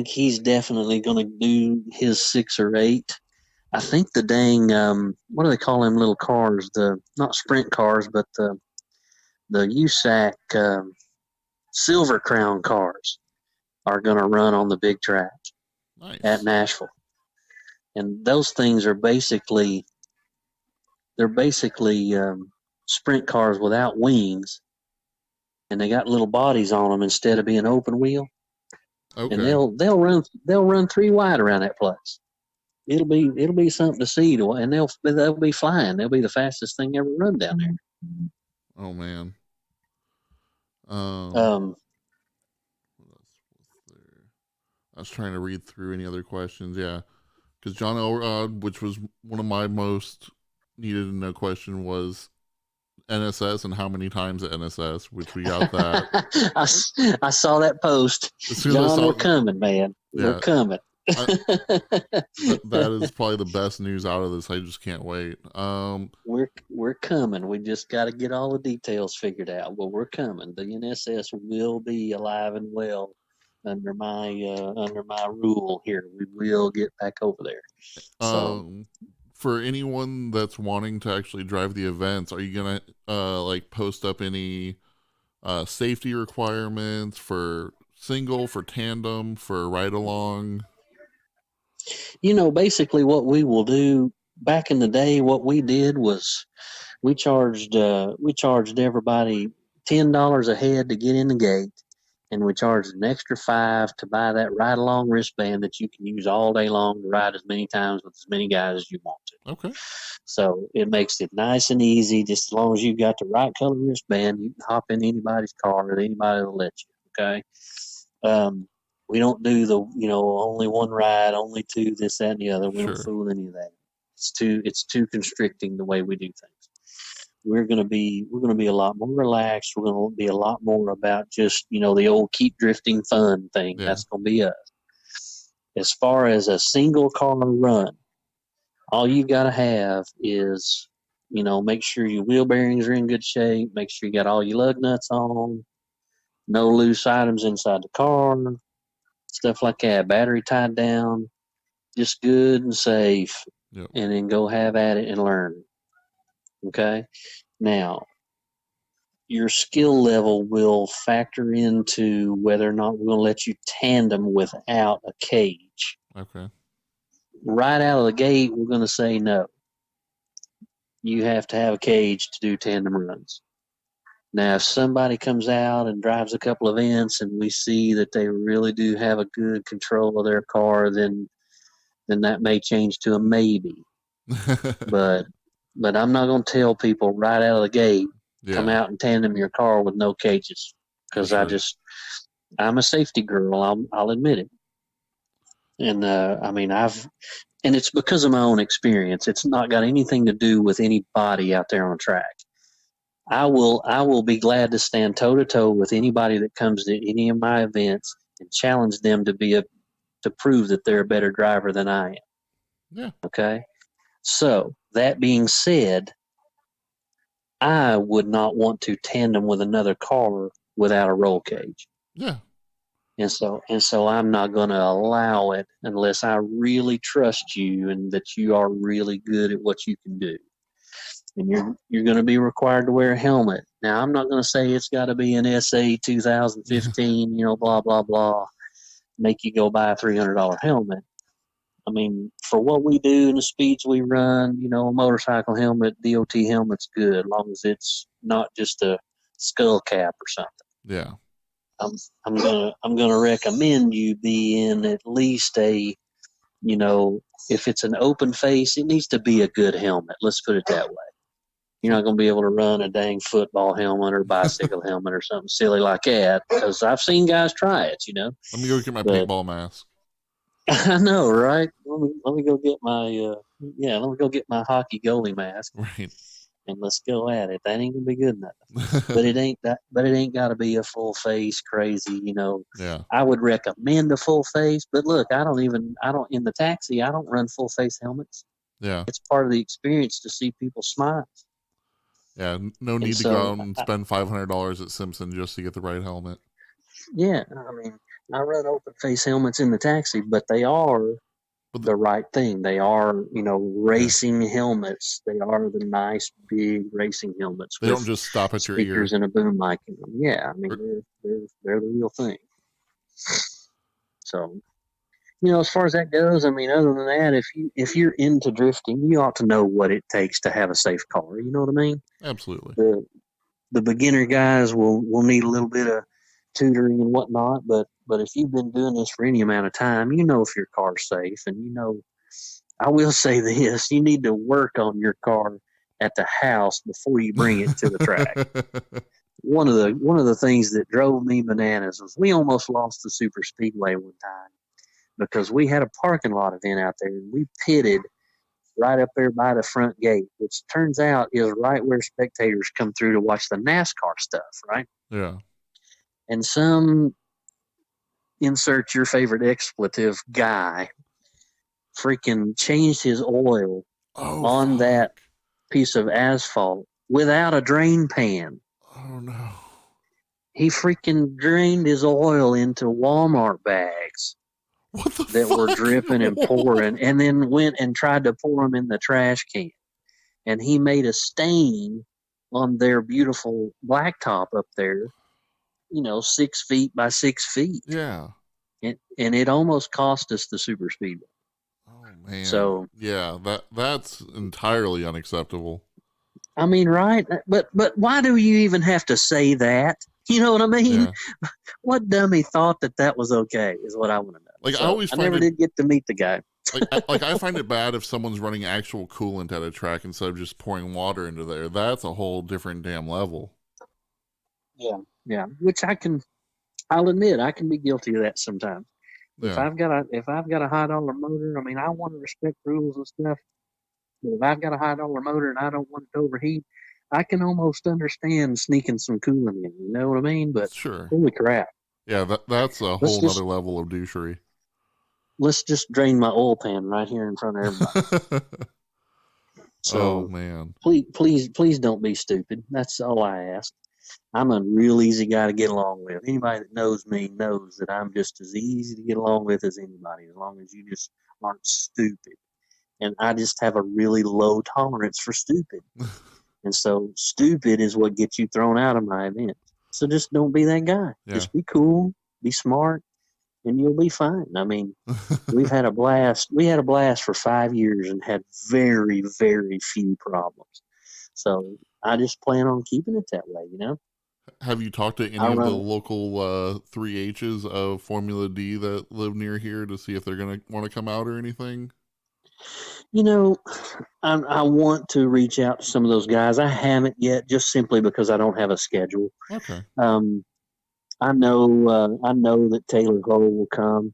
he's definitely going to do his 6 or 8. I think the dang what do they call them little cars? The not sprint cars, but the USAC Silver Crown cars are going to run on the big track at Nashville, and those things are basically sprint cars without wings, and they got little bodies on them instead of being open wheel. Okay. And they'll run 3 wide around that place. It'll be something to see, and they'll be flying. They'll be the fastest thing ever run down there. Oh man. What else was there? I was trying to read through any other questions. Yeah, because John Elrod, which was one of my most needed to know question, was NSS and how many times at NSS, which we got that. I saw that post. John, we're coming, man. Yeah. We're coming. That is probably the best news out of this. I just can't wait. We're coming. We just got to get all the details figured out. Well, we're coming. The NSS will be alive and well under my rule here. We will get back over there. So, for anyone that's wanting to actually drive the events, are you gonna like post up any safety requirements for single, for tandem, for ride along? Basically what we will do, back in the day, what we did was we charged everybody $10 a head to get in the gate, and we charged an extra $5 to buy that ride along wristband that you can use all day long to ride as many times with as many guys as you want to. Okay. So it makes it nice and easy. Just as long as you've got the right color wristband, you can hop in anybody's car and anybody will let you. Okay. We don't do the, only one ride, only 2, this, that, and the other. We don't fool any of that. It's too constricting the way we do things. We're gonna be a lot more relaxed. We're gonna be a lot more about just, the old keep drifting fun thing. Yeah. That's gonna be us. As far as a single car run, all you gotta have is, make sure your wheel bearings are in good shape. Make sure you got all your lug nuts on. No loose items inside the car. Stuff like that, battery tied down, just good and safe. Yep. And then go have at it and learn. Okay? Now, your skill level will factor into whether or not we're going to let you tandem without a cage. Okay. Right out of the gate, we're going to say no. You have to have a cage to do tandem runs. Now, if somebody comes out and drives a couple of events and we see that they really do have a good control of their car, then that may change to a maybe. But I'm not going to tell people right out of the gate, come out and tandem your car with no cages, because I'm a safety girl. I'll admit it. And and it's because of my own experience. It's not got anything to do with anybody out there on the track. I will be glad to stand toe to toe with anybody that comes to any of my events and challenge them to prove that they're a better driver than I am. Yeah. Okay. So that being said, I would not want to tandem with another car without a roll cage. Yeah. And so I'm not going to allow it unless I really trust you and that you are really good at what you can do. And you're going to be required to wear a helmet. Now, I'm not going to say it's got to be an SA 2015, blah blah blah, make you go buy a $300 helmet. I mean, for what we do and the speeds we run, a motorcycle helmet, DOT helmet's good, as long as it's not just a skull cap or something. Yeah. I'm gonna recommend you be in at least a, if it's an open face, it needs to be a good helmet. Let's put it that way. You're not going to be able to run a dang football helmet or bicycle helmet or something silly like that, because I've seen guys try it, Let me go get my But paintball mask. I know, right? Let me go get my let me go get my hockey goalie mask, Right. and let's go at it. That ain't gonna be good enough. But it ain't got to be a full face crazy. Yeah. I would recommend a full face, but look, I don't in the taxi. I don't run full face helmets. Yeah. It's part of the experience to see people smile. Yeah. No need to go out and spend $500 at Simpson just to get the right helmet. Yeah, I mean, I run open face helmets in the taxi, but they are the right thing. They are, racing helmets. They are the nice big racing helmets. They don't just stop at your ear. Speakers and a boom mic in them. Yeah, I mean, they're the real thing. So, as far as that goes, I mean, other than that, if you're into drifting, you ought to know what it takes to have a safe car. You know what I mean? Absolutely. The beginner guys will need a little bit of tutoring and whatnot, but if you've been doing this for any amount of time, if your car's safe. And I will say this: you need to work on your car at the house before you bring it to the track. One of the things that drove me bananas was we almost lost the super speedway one time because we had a parking lot event out there and we pitted right up there by the front gate, which turns out is right where spectators come through to watch the NASCAR stuff, right? Yeah. And some insert your favorite expletive guy freaking changed his oil on that piece of asphalt without a drain pan. Oh no. He freaking drained his oil into Walmart bags that were dripping and pouring, and then went and tried to pour them in the trash can. And he made a stain on their beautiful blacktop up there, 6 feet by 6 feet. Yeah. And it almost cost us the super speedway. Oh man. So yeah, that's entirely unacceptable. I mean, right? But why do you even have to say that? You know what I mean? Yeah. What dummy thought that was okay is what I want to know. Like so I never did get to meet the guy. I find it bad if someone's running actual coolant at a track instead of just pouring water into there. That's a whole different damn level. Yeah. Which I'll admit I can be guilty of that sometimes. Yeah. If I've got a $high-dollar motor, I mean, I want to respect rules and stuff. But if I've got a $high-dollar motor and I don't want it to overheat, I can almost understand sneaking some coolant in. You know what I mean? But sure. Holy crap! Yeah, that's a whole nother level of douchery. Let's just drain my oil pan right here in front of everybody. So, man, please don't be stupid. That's all I ask. I'm a real easy guy to get along with. Anybody that knows me knows that I'm just as easy to get along with as anybody, as long as you just aren't stupid. And I just have a really low tolerance for stupid. And so stupid is what gets you thrown out of my event. So just don't be that guy. Yeah. Just be cool, be smart, and you'll be fine. I mean, we've had a blast. We had a blast for 5 years and had very, very few problems. So I just plan on keeping it that way, Have you talked to any of the local 3Hs of Formula D that live near here to see if they're going to want to come out or anything? I want to reach out to some of those guys. I haven't yet, just simply because I don't have a schedule. Okay. I know that Taylor Cole will come.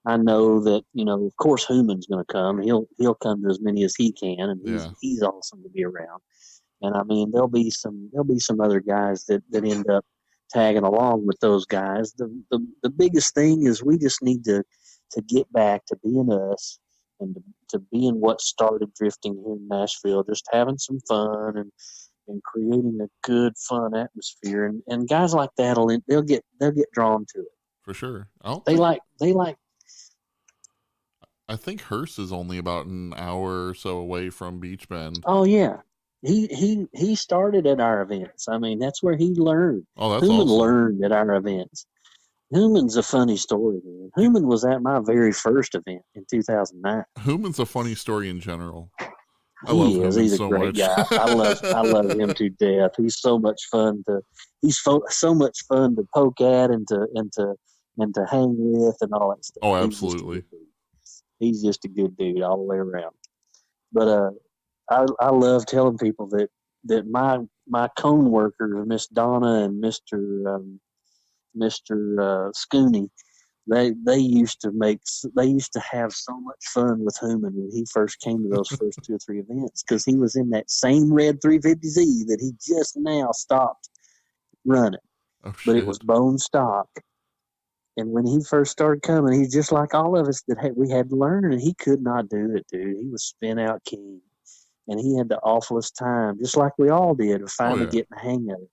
I know that, of course, Human's going to come. He'll come to as many as he can, and Yeah, he's awesome to be around. And I mean, there'll be some other guys that end up tagging along with those guys. The biggest thing is we just need to get back to being us and to being what started drifting here in Nashville, just having some fun and creating a good fun atmosphere. And guys like that'll they'll get drawn to it. for sure. I don't They think like they like I think Hearst is only about an hour or so away from Beach Bend. Oh yeah. He started at our events. I mean, that's where he learned. Oh, that's Human awesome. learned at our events. Human's a funny story, man. Human was at my very first event in 2009. Human's a funny story in general. I love He is. Human He's a so great much. guy. I love him to death. He's so much fun to. So much fun to poke at and to hang with and all that stuff. Oh, He's just a absolutely. good dude. He's just a good dude all the way around. But I love telling people that my cone workers, Miss Donna and Mister Scooney, they used to have so much fun with Human when he first came to those first 2 or 3 events, because he was in that same red 350Z that he just now stopped running, Oh, but it was shit. bone stock. And when he first started coming, he's just like all of us we had to learn, and he could not do it, dude. He was spin out king, and he had the awfulest time, just like we all did, of Oh, finally yeah. getting the hang of it.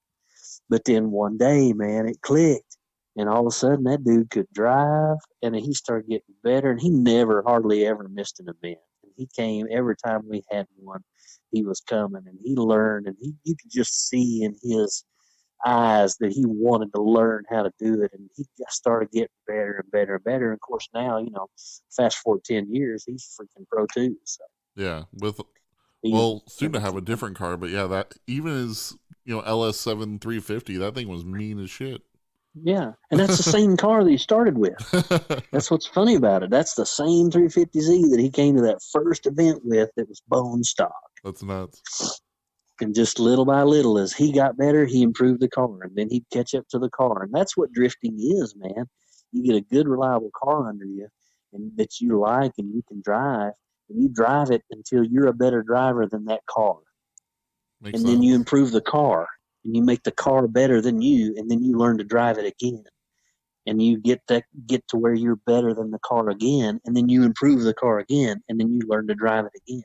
But then one day, man, it clicked, and all of a sudden that dude could drive, and he started getting better, and he never, hardly ever missed an event. And he came every time we had one. He was coming, and he learned, and you could just see in his eyes that he wanted to learn how to do it, and he just started getting better and better and better. And of course, now, fast forward 10 years, he's freaking pro too. So Yeah. he's Well, soon to he's have a different car, but yeah, that even his, LS7 350, that thing was mean as shit. yeah, and that's the same car that he started with. That's what's funny about it. That's the same 350Z that he came to that first event with. That was bone stock. That's nuts. And just little by little, as he got better, he improved the car, and then he'd catch up to the car. And that's what drifting is, man. You get a good, reliable car under you, and that you like, and you can drive, and you drive it until you're a better driver than that car. Makes And then you sense. improve the car, and you make the car better than you, and then you learn to drive it again. And you get to where you're better than the car again, and then you improve the car again, and then you learn to drive it again.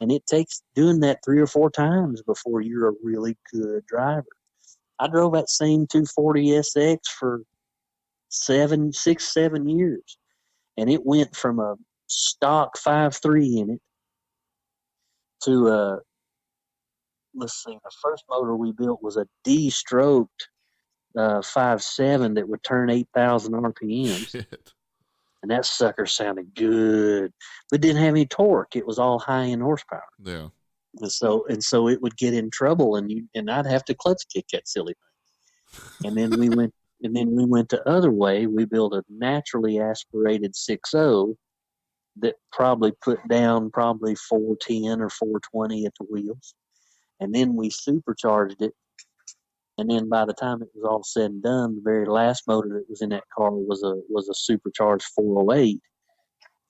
And it takes doing that 3 or 4 times before you're a really good driver. I drove that same 240SX for 7 years, and it went from a stock 5.3 in it to a, let's see, the first motor we built was a D-stroked 5.7 that would turn 8,000 RPMs, Shit. and that sucker sounded good, but didn't have any torque. It was all high end horsepower. Yeah. And so it would get in trouble, and I'd have to clutch kick that silly thing. And then we went the other way. We built a naturally aspirated 6.0 that probably put down probably 410 or 420 at the wheels, and then we supercharged it. And then by the time it was all said and done, the very last motor that was in that car was a supercharged 408,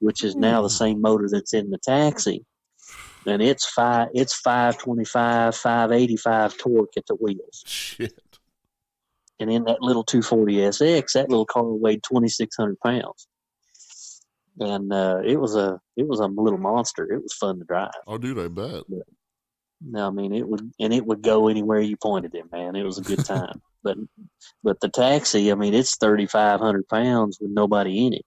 which is now the Ooh. same motor that's in the taxi. And it's 525, 585 torque at the wheels. Shit. And in that little 240SX, that little car weighed 2,600 pounds. And it was a little monster. It was fun to drive. Oh, dude, I bet. But, no, I mean, it would go anywhere you pointed it, man. It was a good time. But the taxi, I mean, it's 3,500 pounds with nobody in it.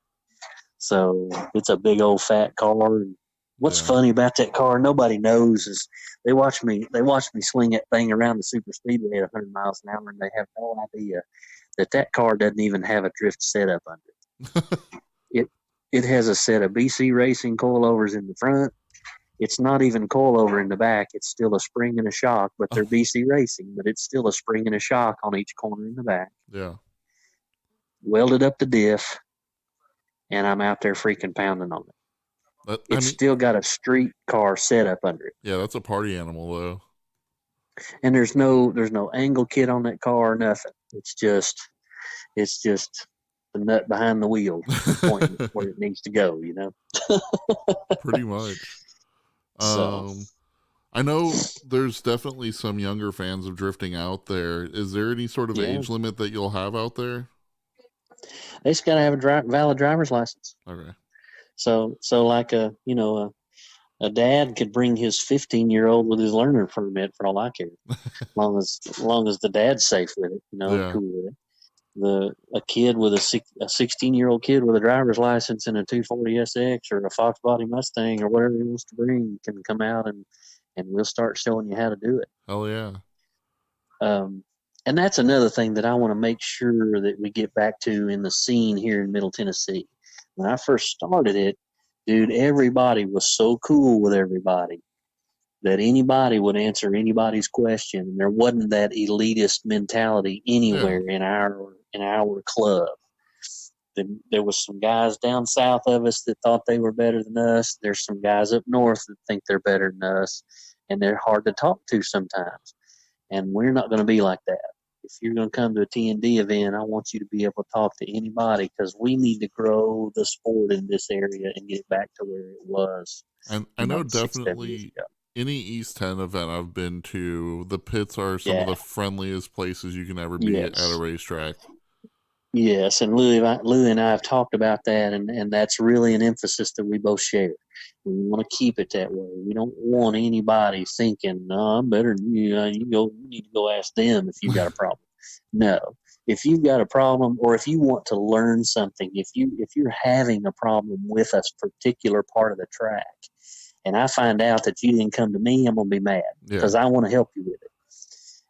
So it's a big old fat car. And what's Yeah. funny about that car, nobody knows, is they watch me swing that thing around the super speedway at 100 miles an hour, and they have no idea that car doesn't even have a drift setup under it. It has a set of BC Racing coilovers in the front. It's not even coilover in the back. It's still a spring and a shock, but they're Oh, BC Racing, but it's still a spring and a shock on each corner in the back. yeah. Welded up the diff, and I'm out there freaking pounding on it. I It's mean, still got a street car setup under it, yeah, that's a party animal, though. and there's no angle kit on that car or nothing. It's just the nut behind the wheel and pointing it where it needs to go, Pretty much. So, I know there's definitely some younger fans of drifting out there. Is there any sort of yeah, age limit that you'll have out there? they just got to have a valid driver's license. Okay. So like a dad could bring his 15-year-old with his learner permit for all I care, long as the dad's safe with it, and Yeah. cool with it. A kid with a 16-year-old kid with a driver's license and a 240 SX or a Fox Body Mustang or whatever he wants to bring can come out and we'll start showing you how to do it. Hell yeah. And that's another thing that I want to make sure that we get back to in the scene here in Middle Tennessee. When I first started it, dude, everybody was so cool with everybody that anybody would answer anybody's question. There wasn't that elitist mentality Yeah. anywhere in our club. There was some guys down south of us that thought they were better than us. There's some guys up north that think they're better than us, and they're hard to talk to sometimes. And we're not going to be like that. If you're going to come to a T&D event, I want you to be able to talk to anybody because we need to grow the sport in this area and get it back to where it was, And I know 6-7 years definitely ago. any East 10 event I've been to, the pits are some of Yeah. the friendliest places you can ever be at a Yes. racetrack. Yes, and Louie and I have talked about that, and that's really an emphasis that we both share. We want to keep it that way. We don't want anybody thinking, "No, I'm better than you. You need to go ask them if you've got a problem." No, if you've got a problem, or if you want to learn something, if you're having a problem with a particular part of the track, and I find out that you didn't come to me, I'm gonna be mad Yeah, because I want to help you with it,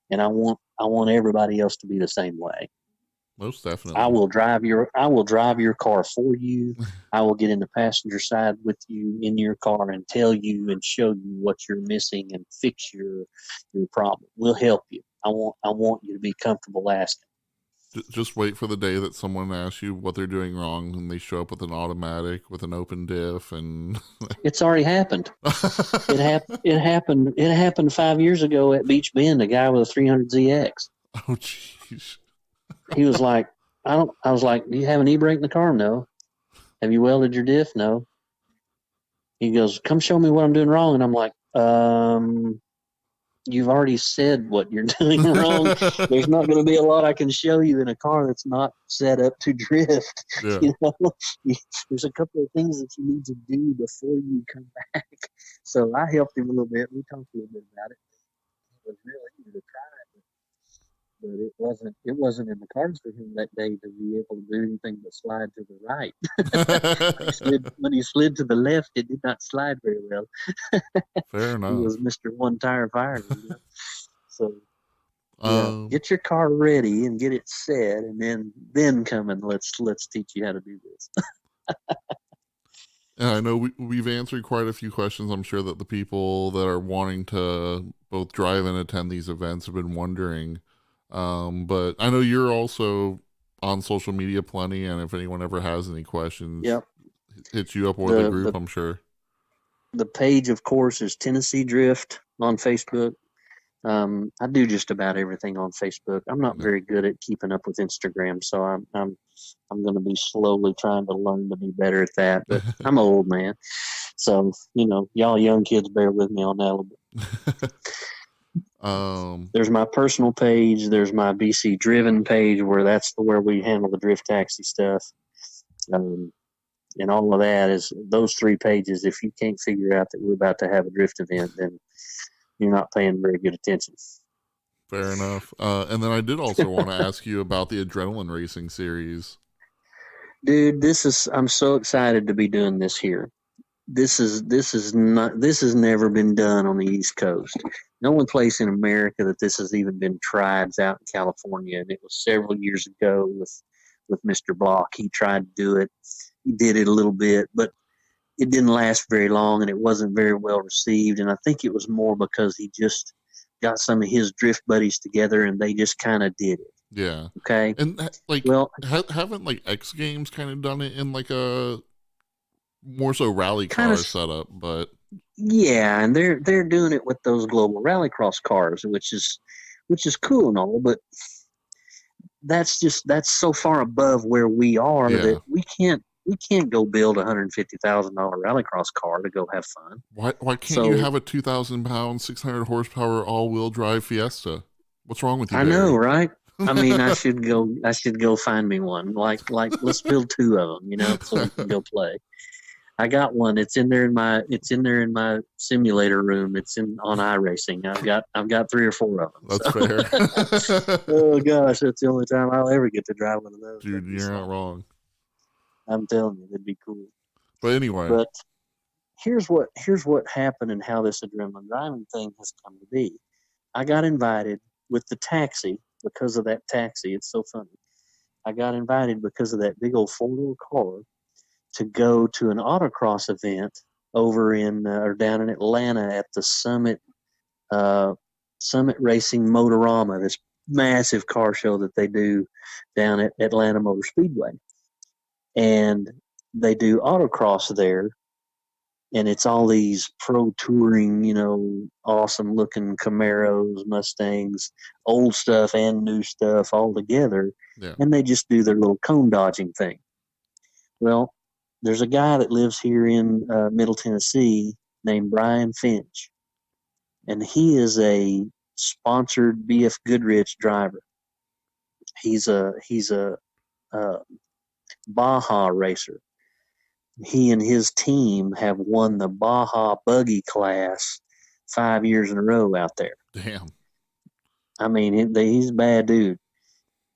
and I want everybody else to be the same way. most I definitely. will drive your car for you. I will get in the passenger side with you in your car and tell you and show you what you're missing and fix your problem. We'll help you. I want you to be comfortable asking. Just wait for the day that someone asks you what they're doing wrong and they show up with an automatic with an open diff and It's already happened. It happened 5 years ago at Beach Bend. A guy with a 300ZX. oh jeez. He was like, I was like, do you have an e-brake in the car? No. Have you welded your diff? No. He goes, come show me what I'm doing wrong. And I'm like, you've already said what you're doing wrong. There's not going to be a lot I can show you in a car that's not set up to drift. Yeah, You know, there's a couple of things that you need to do before you come back. So I helped him a little bit. We talked a little bit about it. It was real easy to try, but it wasn't in the cards for him that day to be able to do anything but slide to the right. When he slid to the left, it did not slide very well. fair He was enough. Mr. One Tire Fire. So yeah, Um, get your car ready and get it set, and then come and let's teach you how to do this. and I know we've answered quite a few questions. I'm sure that the people that are wanting to both drive and attend these events have been wondering. But I know you're also on social media plenty, and if anyone ever has any questions, Yep. hit you up or the The group, the I'm sure. the page, of course, is Tenn.Drift on Facebook. I do just about everything on Facebook. I'm not Yeah. very good at keeping up with Instagram, so I'm going to be slowly trying to learn to be better at that. But I'm an old man, so y'all young kids bear with me on that a little bit. um, There's my personal page. There's my BC Driven page, that's where we handle the drift taxi stuff. Um, and all of that is those 3 pages. If you can't figure out that we're about to have a drift event, then you're not paying very good attention. fair enough. And then I did also want to ask you about the Adrenaline Racing series. Dude, I'm so excited to be doing this here. This has never been done on the East Coast. The only place in America that this has even been tried is out in California, and it was several years ago with Mr. Block. He tried to do it. He did it a little bit, but it didn't last very long, and it wasn't very well received. And I think it was more because he just got some of his drift buddies together, and they just kind of did it. Yeah. Okay. And like, Well, haven't like X Games kind of done it in like a more so rally kind car of, setup, but yeah, and they're doing it with those global rallycross cars, which is cool and all, but that's so far above where we are Yeah. that we can't go build a $150,000 rallycross car to go have fun. Why can't you So have a 2,000-pound, 600 horsepower all-wheel drive Fiesta? What's wrong with you, I know, Barry? right? I mean, I should go find me one. Like let's build two of them, so we can go play. I got one. It's in there in my simulator room. It's in on iRacing. I've got 3 or 4 of them. That's So. fair. Oh gosh, that's the only time I'll ever get to drive one of those. Dude, you're not wrong. I'm telling you, that'd be cool. But anyway. But here's what happened and how this adrenaline driving thing has come to be. I got invited with the taxi because of that taxi. It's so funny. I got invited because of that big old 4-door car to go to an autocross event over in or down in Atlanta at the Summit Racing Motorama, this massive car show that they do down at Atlanta Motor Speedway. And they do autocross there, and it's all these pro touring, awesome looking Camaros, Mustangs, old stuff and new stuff all together. Yeah. And they just do their little cone dodging thing. Well, there's a guy that lives here in Middle Tennessee named Brian Finch, and he is a sponsored BF Goodrich driver. He's a Baja racer. He and his team have won the Baja Buggy class 5 years in a row out there. Damn. I mean, he's a bad dude,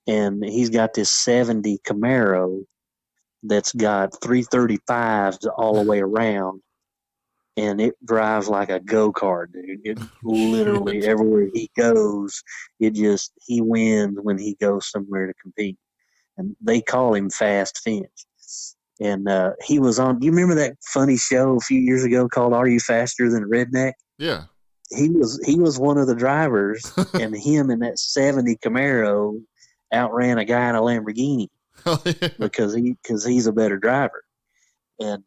and he's got this 70 Camaro that's got 335s all the way around, and it drives like a go-kart, dude. It literally everywhere he goes, he wins when he goes somewhere to compete, and they call him Fast Finch. And he was on. Do you remember that funny show a few years ago called "Are You Faster Than a Redneck"? Yeah. He was one of the drivers, and him and that 70 Camaro outran a guy in a Lamborghini because he's a better driver. And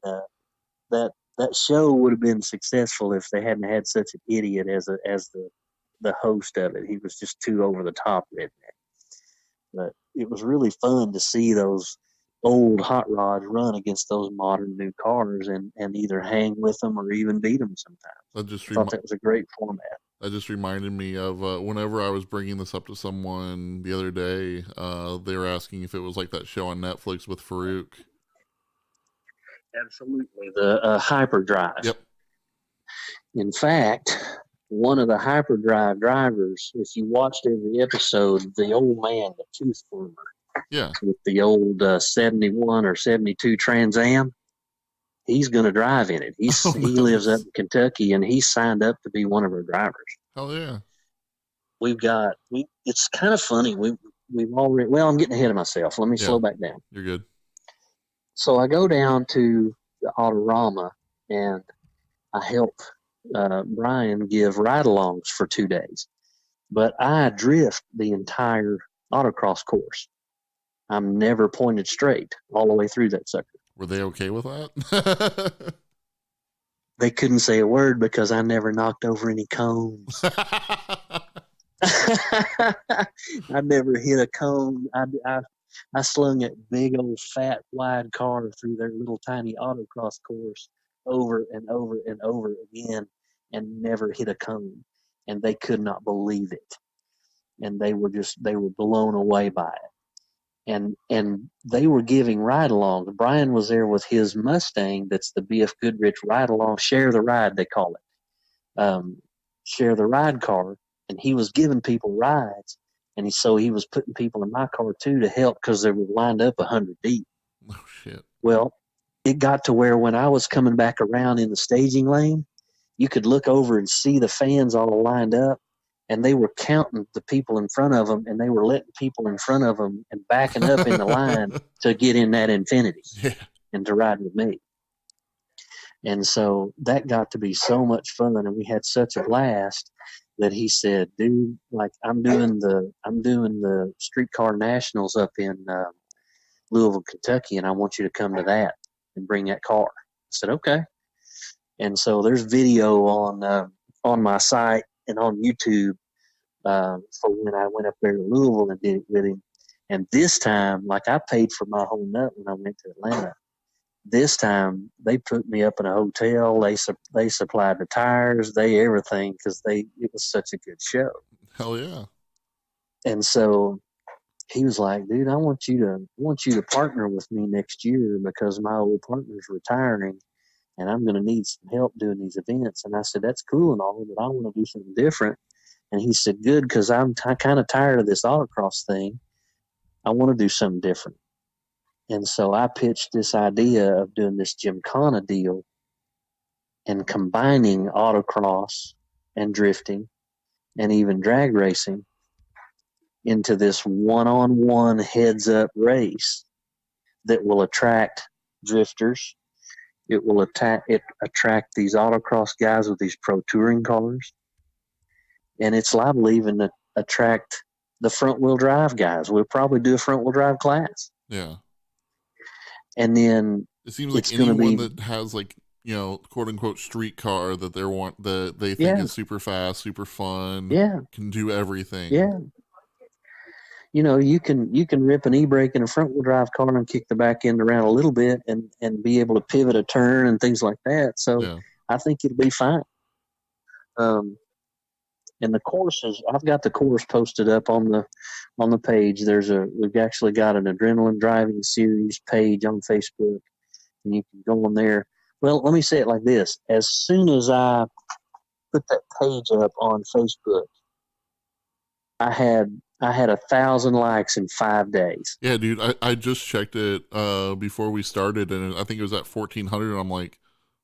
that show would have been successful if they hadn't had such an idiot as the host of it. He was just too over the top redneck. But it was really fun to see those old hot rods run against those modern new cars and either hang with them or even beat them sometimes. I thought that was a great format. That just reminded me of whenever I was bringing this up to someone the other day, they were asking if it was like that show on Netflix with Farouk. Absolutely. The Hyperdrive. Yep. In fact, one of the Hyperdrive drivers, if you watched every episode, the old man, the tooth former, yeah, with the old 71 or 72 Trans Am, he's going to drive in it. He lives up in Kentucky, and he's signed up to be one of our drivers. Hell yeah. It's kind of funny. We've already, I'm getting ahead of myself. Let me slow back down. You're good. So I go down to the Autorama, and I help Brian give ride-alongs for 2 days. But I drift the entire autocross course. I'm never pointed straight all the way through that sucker. Were they okay with that? They couldn't say a word because I never knocked over any cones. I never hit a cone. I slung that big old fat wide car through their little tiny autocross course over and over and over again and never hit a cone. And they could not believe it. And they were blown away by it. And they were giving ride-alongs. Brian was there with his Mustang. That's the BF Goodrich ride-along, share the ride, they call it. Share the ride car. And he was giving people rides. And he was putting people in my car too to help because they were lined up 100 deep. Oh, shit. Well, it got to where when I was coming back around in the staging lane, you could look over and see the fans all lined up. And they were counting the people in front of them, and they were letting people in front of them and backing up in the line to get in that Infinity and to ride with me. And so that got to be so much fun, and we had such a blast that he said, "Dude, like I'm doing the streetcar nationals up in Louisville, Kentucky, and I want you to come to that and bring that car." I said, "Okay." And so there's video on my site and on YouTube for when I went up there to Louisville and did it with him. And this time, like I paid for my whole nut when I went to Atlanta. This time they put me up in a hotel. They supplied the tires, they everything because it was such a good show. Hell yeah. And so he was like, dude, I want you to partner with me next year because my old partner's retiring and I'm going to need some help doing these events. And I said, that's cool and all, but I want to do something different. And he said, good, because I'm kind of tired of this autocross thing. I want to do something different. And so I pitched this idea of doing this Gymkhana deal and combining autocross and drifting and even drag racing into this one-on-one heads-up race that will attract drifters. It will attract these autocross guys with these pro touring cars, and it's liable even to attract the front-wheel drive guys. We'll probably do a front-wheel drive class. Yeah. And then it seems like anyone that has like, you know, quote unquote street car that they think is super fast, super fun, can do everything. Yeah. You know, you can rip an e-brake in a front wheel drive car and kick the back end around a little bit and be able to pivot a turn and things like that. So I think it'll be fine. And the courses, I've got the course posted up on the page. We've actually got an Adrenaline Driving Series page on Facebook, and you can go on there. Well, let me say it like this: as soon as I put that page up on Facebook, I had 1,000 likes in 5 days. Yeah, dude, I just checked it before we started, and I think it was at 1,400. And I'm like,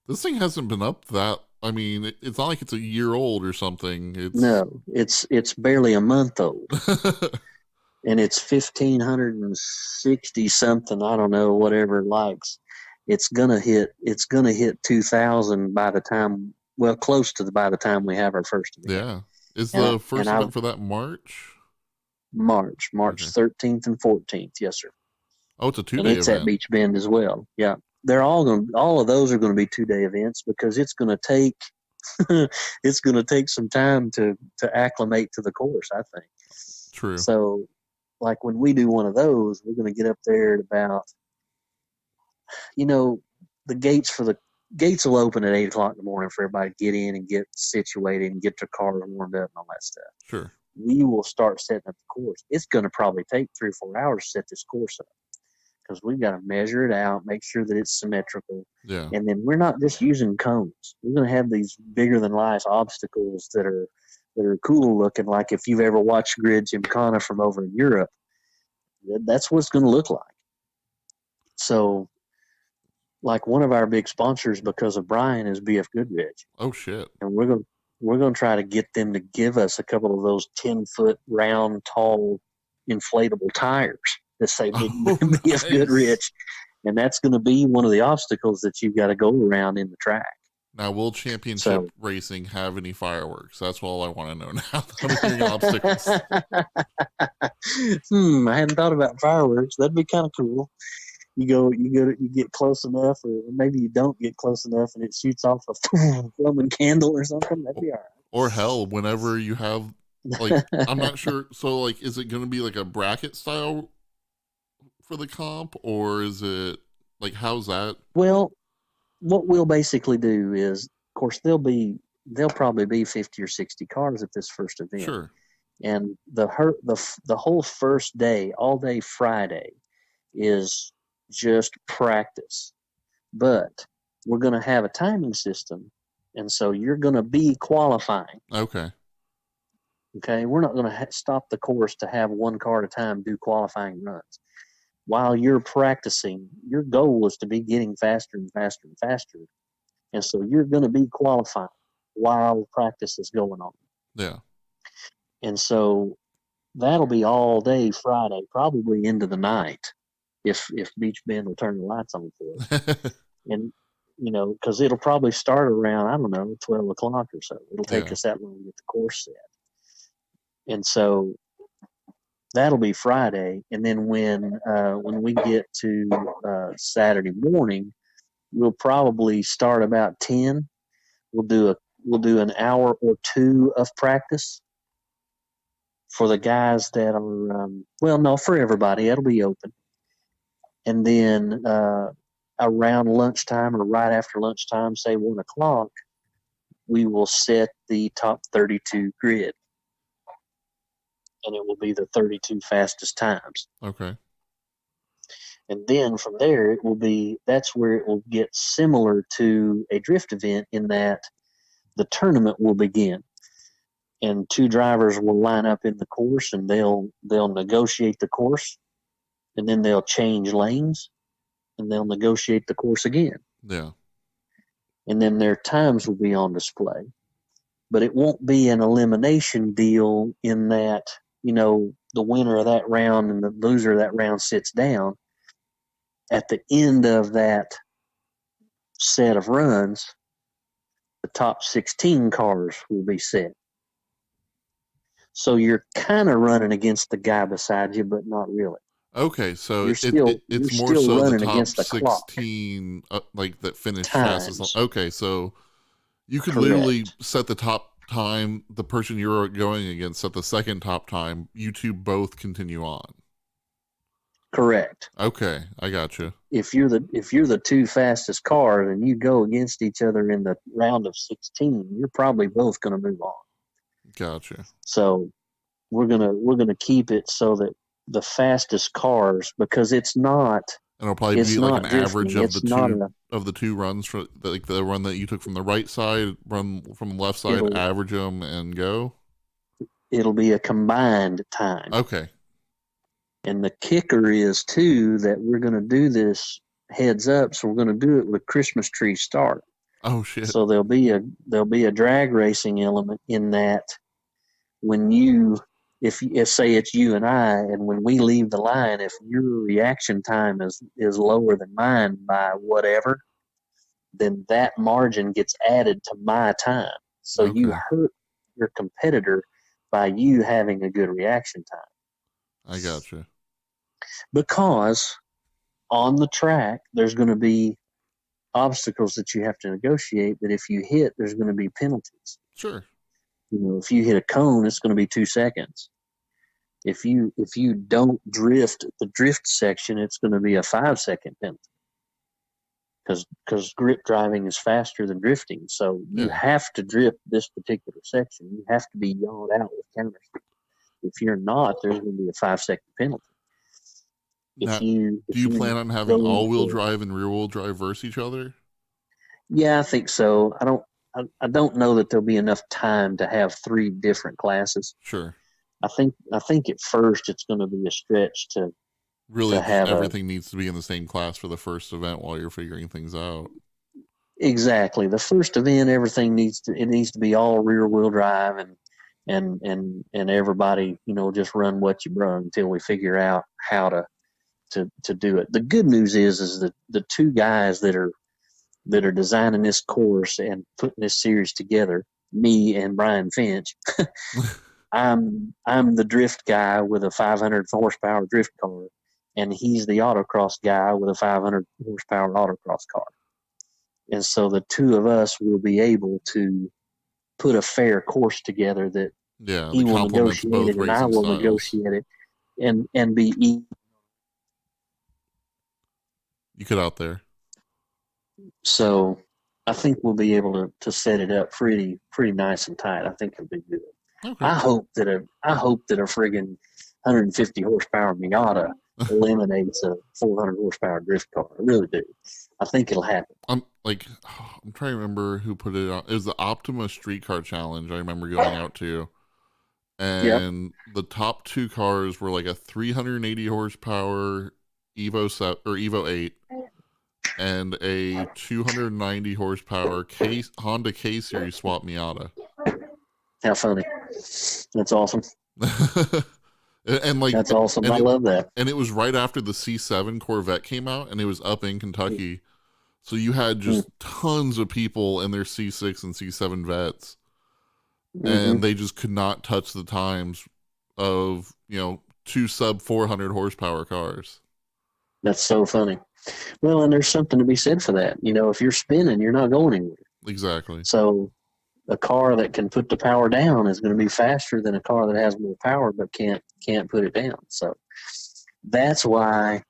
this thing hasn't been up that. I mean, it's not like it's a year old or something. It's barely a month old, and it's 1,560 something. I don't know, whatever likes. It's gonna hit 2,000 by the time. Well, close to by the time we have our first event. Yeah, is the first event for that March? March 13th and 14th. Yes, sir. Oh, it's a 2-day event. And it's at Beach Bend as well. Yeah. They're all of those are going to be 2-day events because it's going to take some time to acclimate to the course, I think. True. So like when we do one of those, we're going to get up there at about, you know, the gates will open at 8:00 in the morning for everybody to get in and get situated and get their cars warmed up and all that stuff. Sure. We will start setting up the course. It's going to probably take 3 or 4 hours to set this course up because we've got to measure it out, make sure that it's symmetrical. Yeah. And then we're not just using cones. We're going to have these bigger than life obstacles that are cool looking. Like if you've ever watched Grid Gymkhana from over in Europe, that's what it's going to look like. So, like one of our big sponsors because of Brian is BF Goodrich. Oh shit! And we're going to try to get them to give us a couple of those 10-foot round, tall, inflatable tires that say BF Goodrich, and that's going to be one of the obstacles that you've got to go around in the track. Now, will championship racing have any fireworks? That's all I want to know now. Obstacles. I hadn't thought about fireworks. That'd be kind of cool. You get close enough, or maybe you don't get close enough, and it shoots off a Roman candle or something. That'd be all right. Or hell, whenever you have, like, I'm not sure. So, like, is it going to be like a bracket style for the comp, or is it like how's that? Well, what we'll basically do is, of course, there'll probably be 50 or 60 cars at this first event. Sure. And the whole first day, all day Friday, is just practice. But we're going to have a timing system, and so you're going to be qualifying. Okay. We're not going to stop the course to have one car at a time do qualifying runs. While you're practicing, your goal is to be getting faster and faster and faster. And so you're going to be qualifying while practice is going on. Yeah. And so that'll be all day Friday, probably into the night, if Beach Bend will turn the lights on for us. And, you know, because it'll probably start around, I don't know, 12 o'clock or so. It'll take us that long to get the course set. And so that'll be Friday. And then when we get to Saturday morning, we'll probably start about 10. We'll do an hour or two of practice for the guys that are, well, no, for everybody, it'll be open. And then around lunchtime or right after lunchtime, say 1 o'clock, we will set the top 32 grid. And it will be the 32 fastest times. Okay. And then from there, that's where it will get similar to a drift event in that the tournament will begin. And 2 drivers will line up in the course, and they'll negotiate the course, and then they'll change lanes, and they'll negotiate the course again. Yeah. And then their times will be on display. But it won't be an elimination deal in that, the winner of that round and the loser of that round sits down. At the end of that set of runs, the top 16 cars will be set. So you're kind of running against the guy beside you, but not really. Okay, so it's more so running the top against the 16 clock. That finish Times. fastest. Okay, so you could Correct. literally set the top time, the person you're going against set the second top time, you two both continue on. Correct. Okay, I got you. If you're the 2 fastest cars and you go against each other in the round of 16, you're probably both going to move on. Gotcha. So we're gonna keep it so that the fastest cars, because it's not. And it'll probably be like an average of the two runs for like the run that you took from the right side, run from the left side, average them and go. It'll be a combined time. Okay. And the kicker is too that we're going to do this heads up, so we're going to do it with Christmas tree start. Oh shit! So there'll be a drag racing element in that when you. If say it's you and I, and when we leave the line, if your reaction time is lower than mine by whatever, then that margin gets added to my time. So you hurt your competitor by you having a good reaction time. I gotcha. Because on the track, there's going to be obstacles that you have to negotiate that if you hit, there's going to be penalties. Sure. If you hit a cone, it's going to be 2 seconds. If you don't drift the drift section, it's going to be a 5-second penalty. Because grip driving is faster than drifting, so you have to drift this particular section. You have to be yawed out with counters. If you're not, there's going to be a 5-second penalty. Do you plan on having all-wheel drive and rear-wheel drive versus each other? Yeah, I think so. I don't know that there'll be enough time to have 3 different classes. Sure. I think at first it's going to be a stretch to really have everything needs to be in the same class for the first event while you're figuring things out. Exactly. The first event, everything needs to be all rear-wheel drive and everybody, just run what you brung until we figure out how to do it. The good news is that the 2 guys that are designing this course and putting this series together, me and Brian Finch, I'm the drift guy with a 500 horsepower drift car, and he's the autocross guy with a 500 horsepower autocross car. And so the 2 of us will be able to put a fair course together that he will negotiate it and I will negotiate it and be equal. You cut out there. So I think we'll be able to set it up pretty nice and tight. I think it'll be good. Okay. I hope that a friggin' 150 horsepower Miata eliminates a 400 horsepower drift car. I really do. I think it'll happen. I'm trying to remember who put it on. It was the Optima Streetcar Challenge. I remember going out to, and the top 2 cars were like a 380 horsepower Evo 8 and a 290 horsepower Honda K Series swap Miata. How funny! That's awesome. And that's awesome. I love that. And it was right after the C7 Corvette came out, and it was up in Kentucky, so you had just tons of people in their C6 and C7 Vets, and they just could not touch the times of 2 sub 400 horsepower cars. That's so funny. Well, and there's something to be said for that. If you're spinning, you're not going anywhere. Exactly. So a car that can put the power down is going to be faster than a car that has more power but can't put it down. So that's why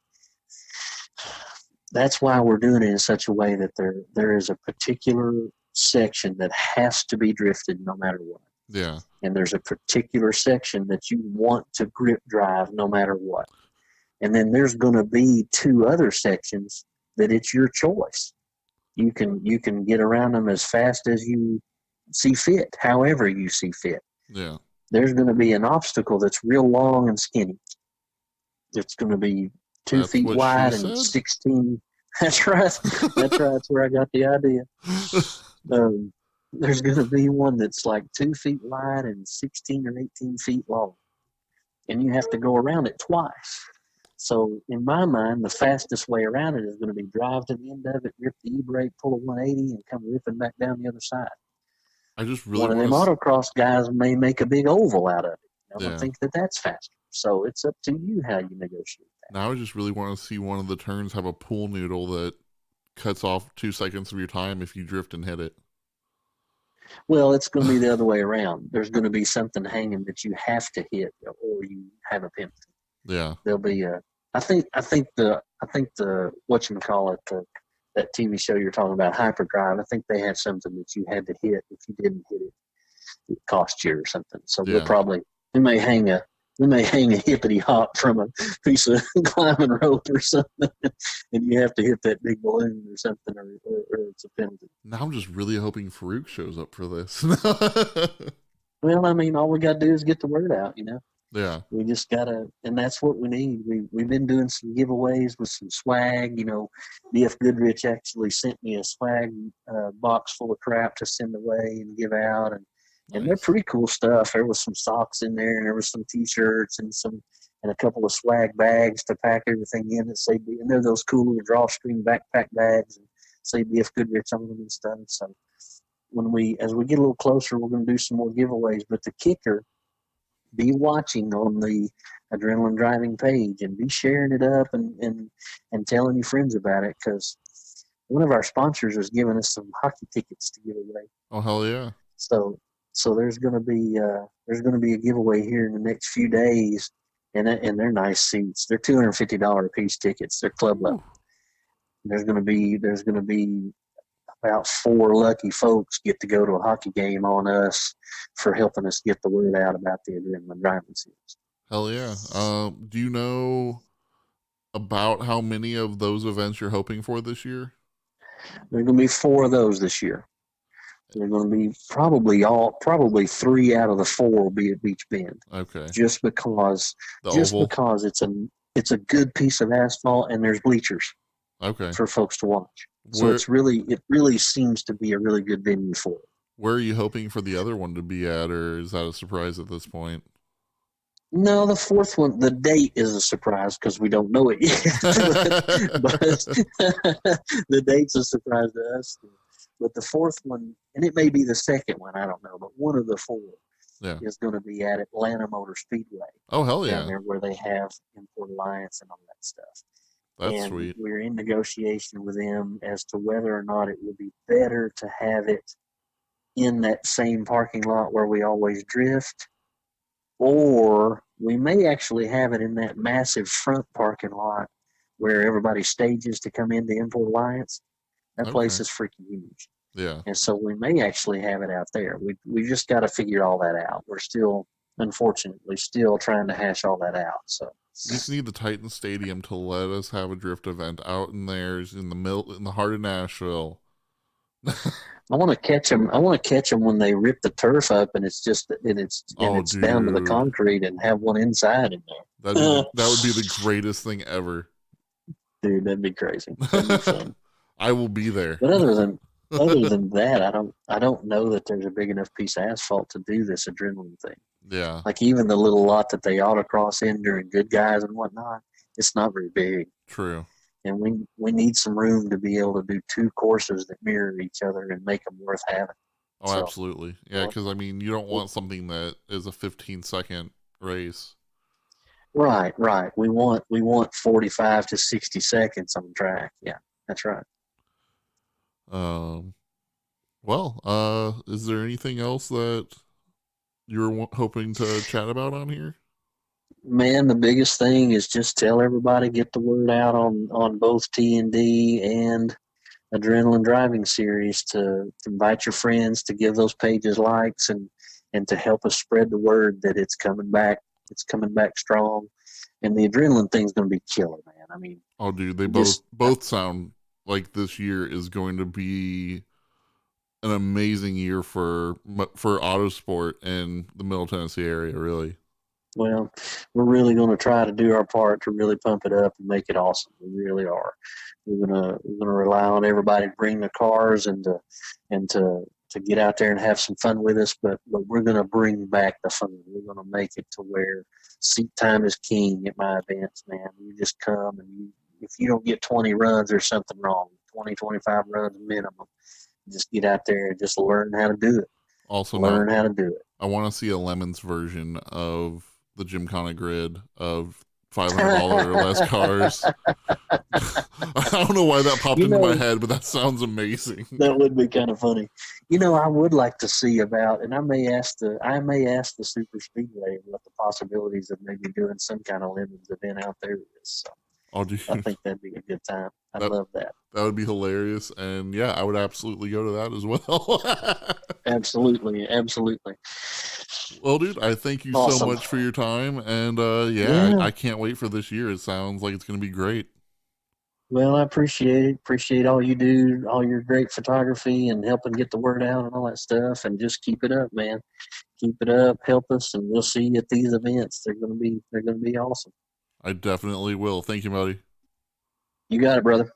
we're doing it in such a way that there is a particular section that has to be drifted no matter what. Yeah. And there's a particular section that you want to grip drive no matter what. And then there's going to be 2 other sections that it's your choice. You can get around them as fast as you see fit, however you see fit. Yeah. There's going to be an obstacle that's real long and skinny. It's going to be 2 That's feet what wide she and said. 16. That's right. That's right. That's where I got the idea. There's going to be one that's like 2 feet wide and 16 or 18 feet long. And you have to go around it twice. So in my mind, the fastest way around it is going to be drive to the end of it, rip the e-brake, pull a 180, and come ripping back down the other side. I just really One of want them to. autocross guys may make a big oval out of it. I Yeah. think that's faster. So it's up to you how you negotiate that. Now I just really want to see one of the turns have a pool noodle that cuts off 2 seconds of your time if you drift and hit it. Well, it's going to be the other way around. There's going to be something hanging that you have to hit, or you have a penalty. Yeah. There'll be a. I think the whatchamacallit, that TV show you're talking about, Hyperdrive. I think they have something that you had to hit. If you didn't hit it, it cost you or something. So Yeah. we may hang a hippity hop from a piece of climbing rope or something, and you have to hit that big balloon or something, or it's a penalty. Now I'm just really hoping Farouk shows up for this. Well, I mean, all we got to do is get the word out, Yeah. We just gotta, and that's what we need. We've been doing some giveaways with some swag. BF Goodrich actually sent me a swag box full of crap to send away and give out, and they're pretty cool stuff. There was some socks in there, and there was some T-shirts and a couple of swag bags to pack everything in that say, and they're those cool little drawstring backpack bags and say BF Goodrich on them and stuff. So as we get a little closer, we're going to do some more giveaways. But the kicker, be watching on the Adrenaline Driving page and be sharing it up and telling your friends about it, because one of our sponsors is giving us some hockey tickets to give away. Oh, hell yeah. So there's going to be a giveaway here in the next few days, and they're nice seats. They're $250 a piece tickets. They're club level. There's going to be about 4 lucky folks get to go to a hockey game on us for helping us get the word out about the Adrenaline Driving Series. Hell yeah. Do you know about how many of those events you're hoping for this year? There are going to be 4 of those this year. They're going to be probably 3 out of the 4 will be at Beach Bend. Okay. Just because it's a good piece of asphalt and there's bleachers. Okay. For folks to watch. So it really seems to be a really good venue for it. Where are you hoping for the other one to be at, or is that a surprise at this point? No, the 4th one, the date is a surprise because we don't know it yet. but the date's a surprise to us. But the 4th one, and it may be the 2nd one, I don't know, but one of the 4 is going to be at Atlanta Motor Speedway. Oh, hell yeah. Down there where they have Import Alliance and all that stuff. That's sweet. We're in negotiation with them as to whether or not it would be better to have it in that same parking lot where we always drift, or we may actually have it in that massive front parking lot where everybody stages to come into Import Alliance. That place is freaking huge. Yeah. And so we may actually have it out there. We just got to figure all that out. We're still, unfortunately, trying to hash all that out. So we just need the Titan Stadium to let us have a drift event out in there in the heart of Nashville. I want to catch them. I want to catch them when they rip the turf up and it's down to the concrete and have one inside in there. That would be the greatest thing ever. Dude, that'd be crazy. That'd be fun. I will be there. But other than that, I don't know that there's a big enough piece of asphalt to do this adrenaline thing. Yeah. Like even the little lot that they autocross in during Good Guys and whatnot, it's not very big. True. And we need some room to be able to do 2 courses that mirror each other and make them worth having. Oh, absolutely. Yeah, because, I mean, you don't want something that is a 15-second race. Right. We want 45 to 60 seconds on track. Yeah, that's right. Well, is there anything else that you're hoping to chat about on here? Man, the biggest thing is just tell everybody, get the word out on both T&D and Adrenaline Driving Series to invite your friends to give those pages likes and to help us spread the word that it's coming back. It's coming back strong, and the adrenaline thing's going to be killer, man. I mean, Oh, dude, they both just both sound like this year is going to be an amazing year for autosport in the Middle Tennessee area. Really, well, we're really going to try to do our part to really pump it up and make it awesome. We really are. We're gonna rely on everybody to bring their cars and to get out there and have some fun with us. But we're gonna bring back the fun. We're gonna make it to where seat time is king at my events, man. You just come and if you don't get 20 runs, there's something wrong. 20, 25 runs minimum. Just get out there and just learn how to do it. also not. Learn how to do it. I want to see a Lemons version of the Gymkhana grid of $500 or less cars. I don't know why that popped you into my know, head, but that sounds amazing. that would be kind of funny. I would like to see about, and I may ask the super speedway what the possibilities of maybe doing some kind of lemons event out there is. So Oh, I dude, think that'd be a good time. I'd that love that. that would be hilarious, and yeah, I would absolutely go to that as well. Absolutely, absolutely. Well, dude, I thank you so Awesome. much for your time, and yeah, Yeah. I can't wait for this year. It sounds like it's going to be great. Well, I appreciate it. Appreciate all you do, all your great photography and helping get the word out and all that stuff. And just keep it up, man. Keep it up. Help us, and we'll see you at these events. They're gonna be awesome. I definitely will. Thank you, buddy. You got it, brother.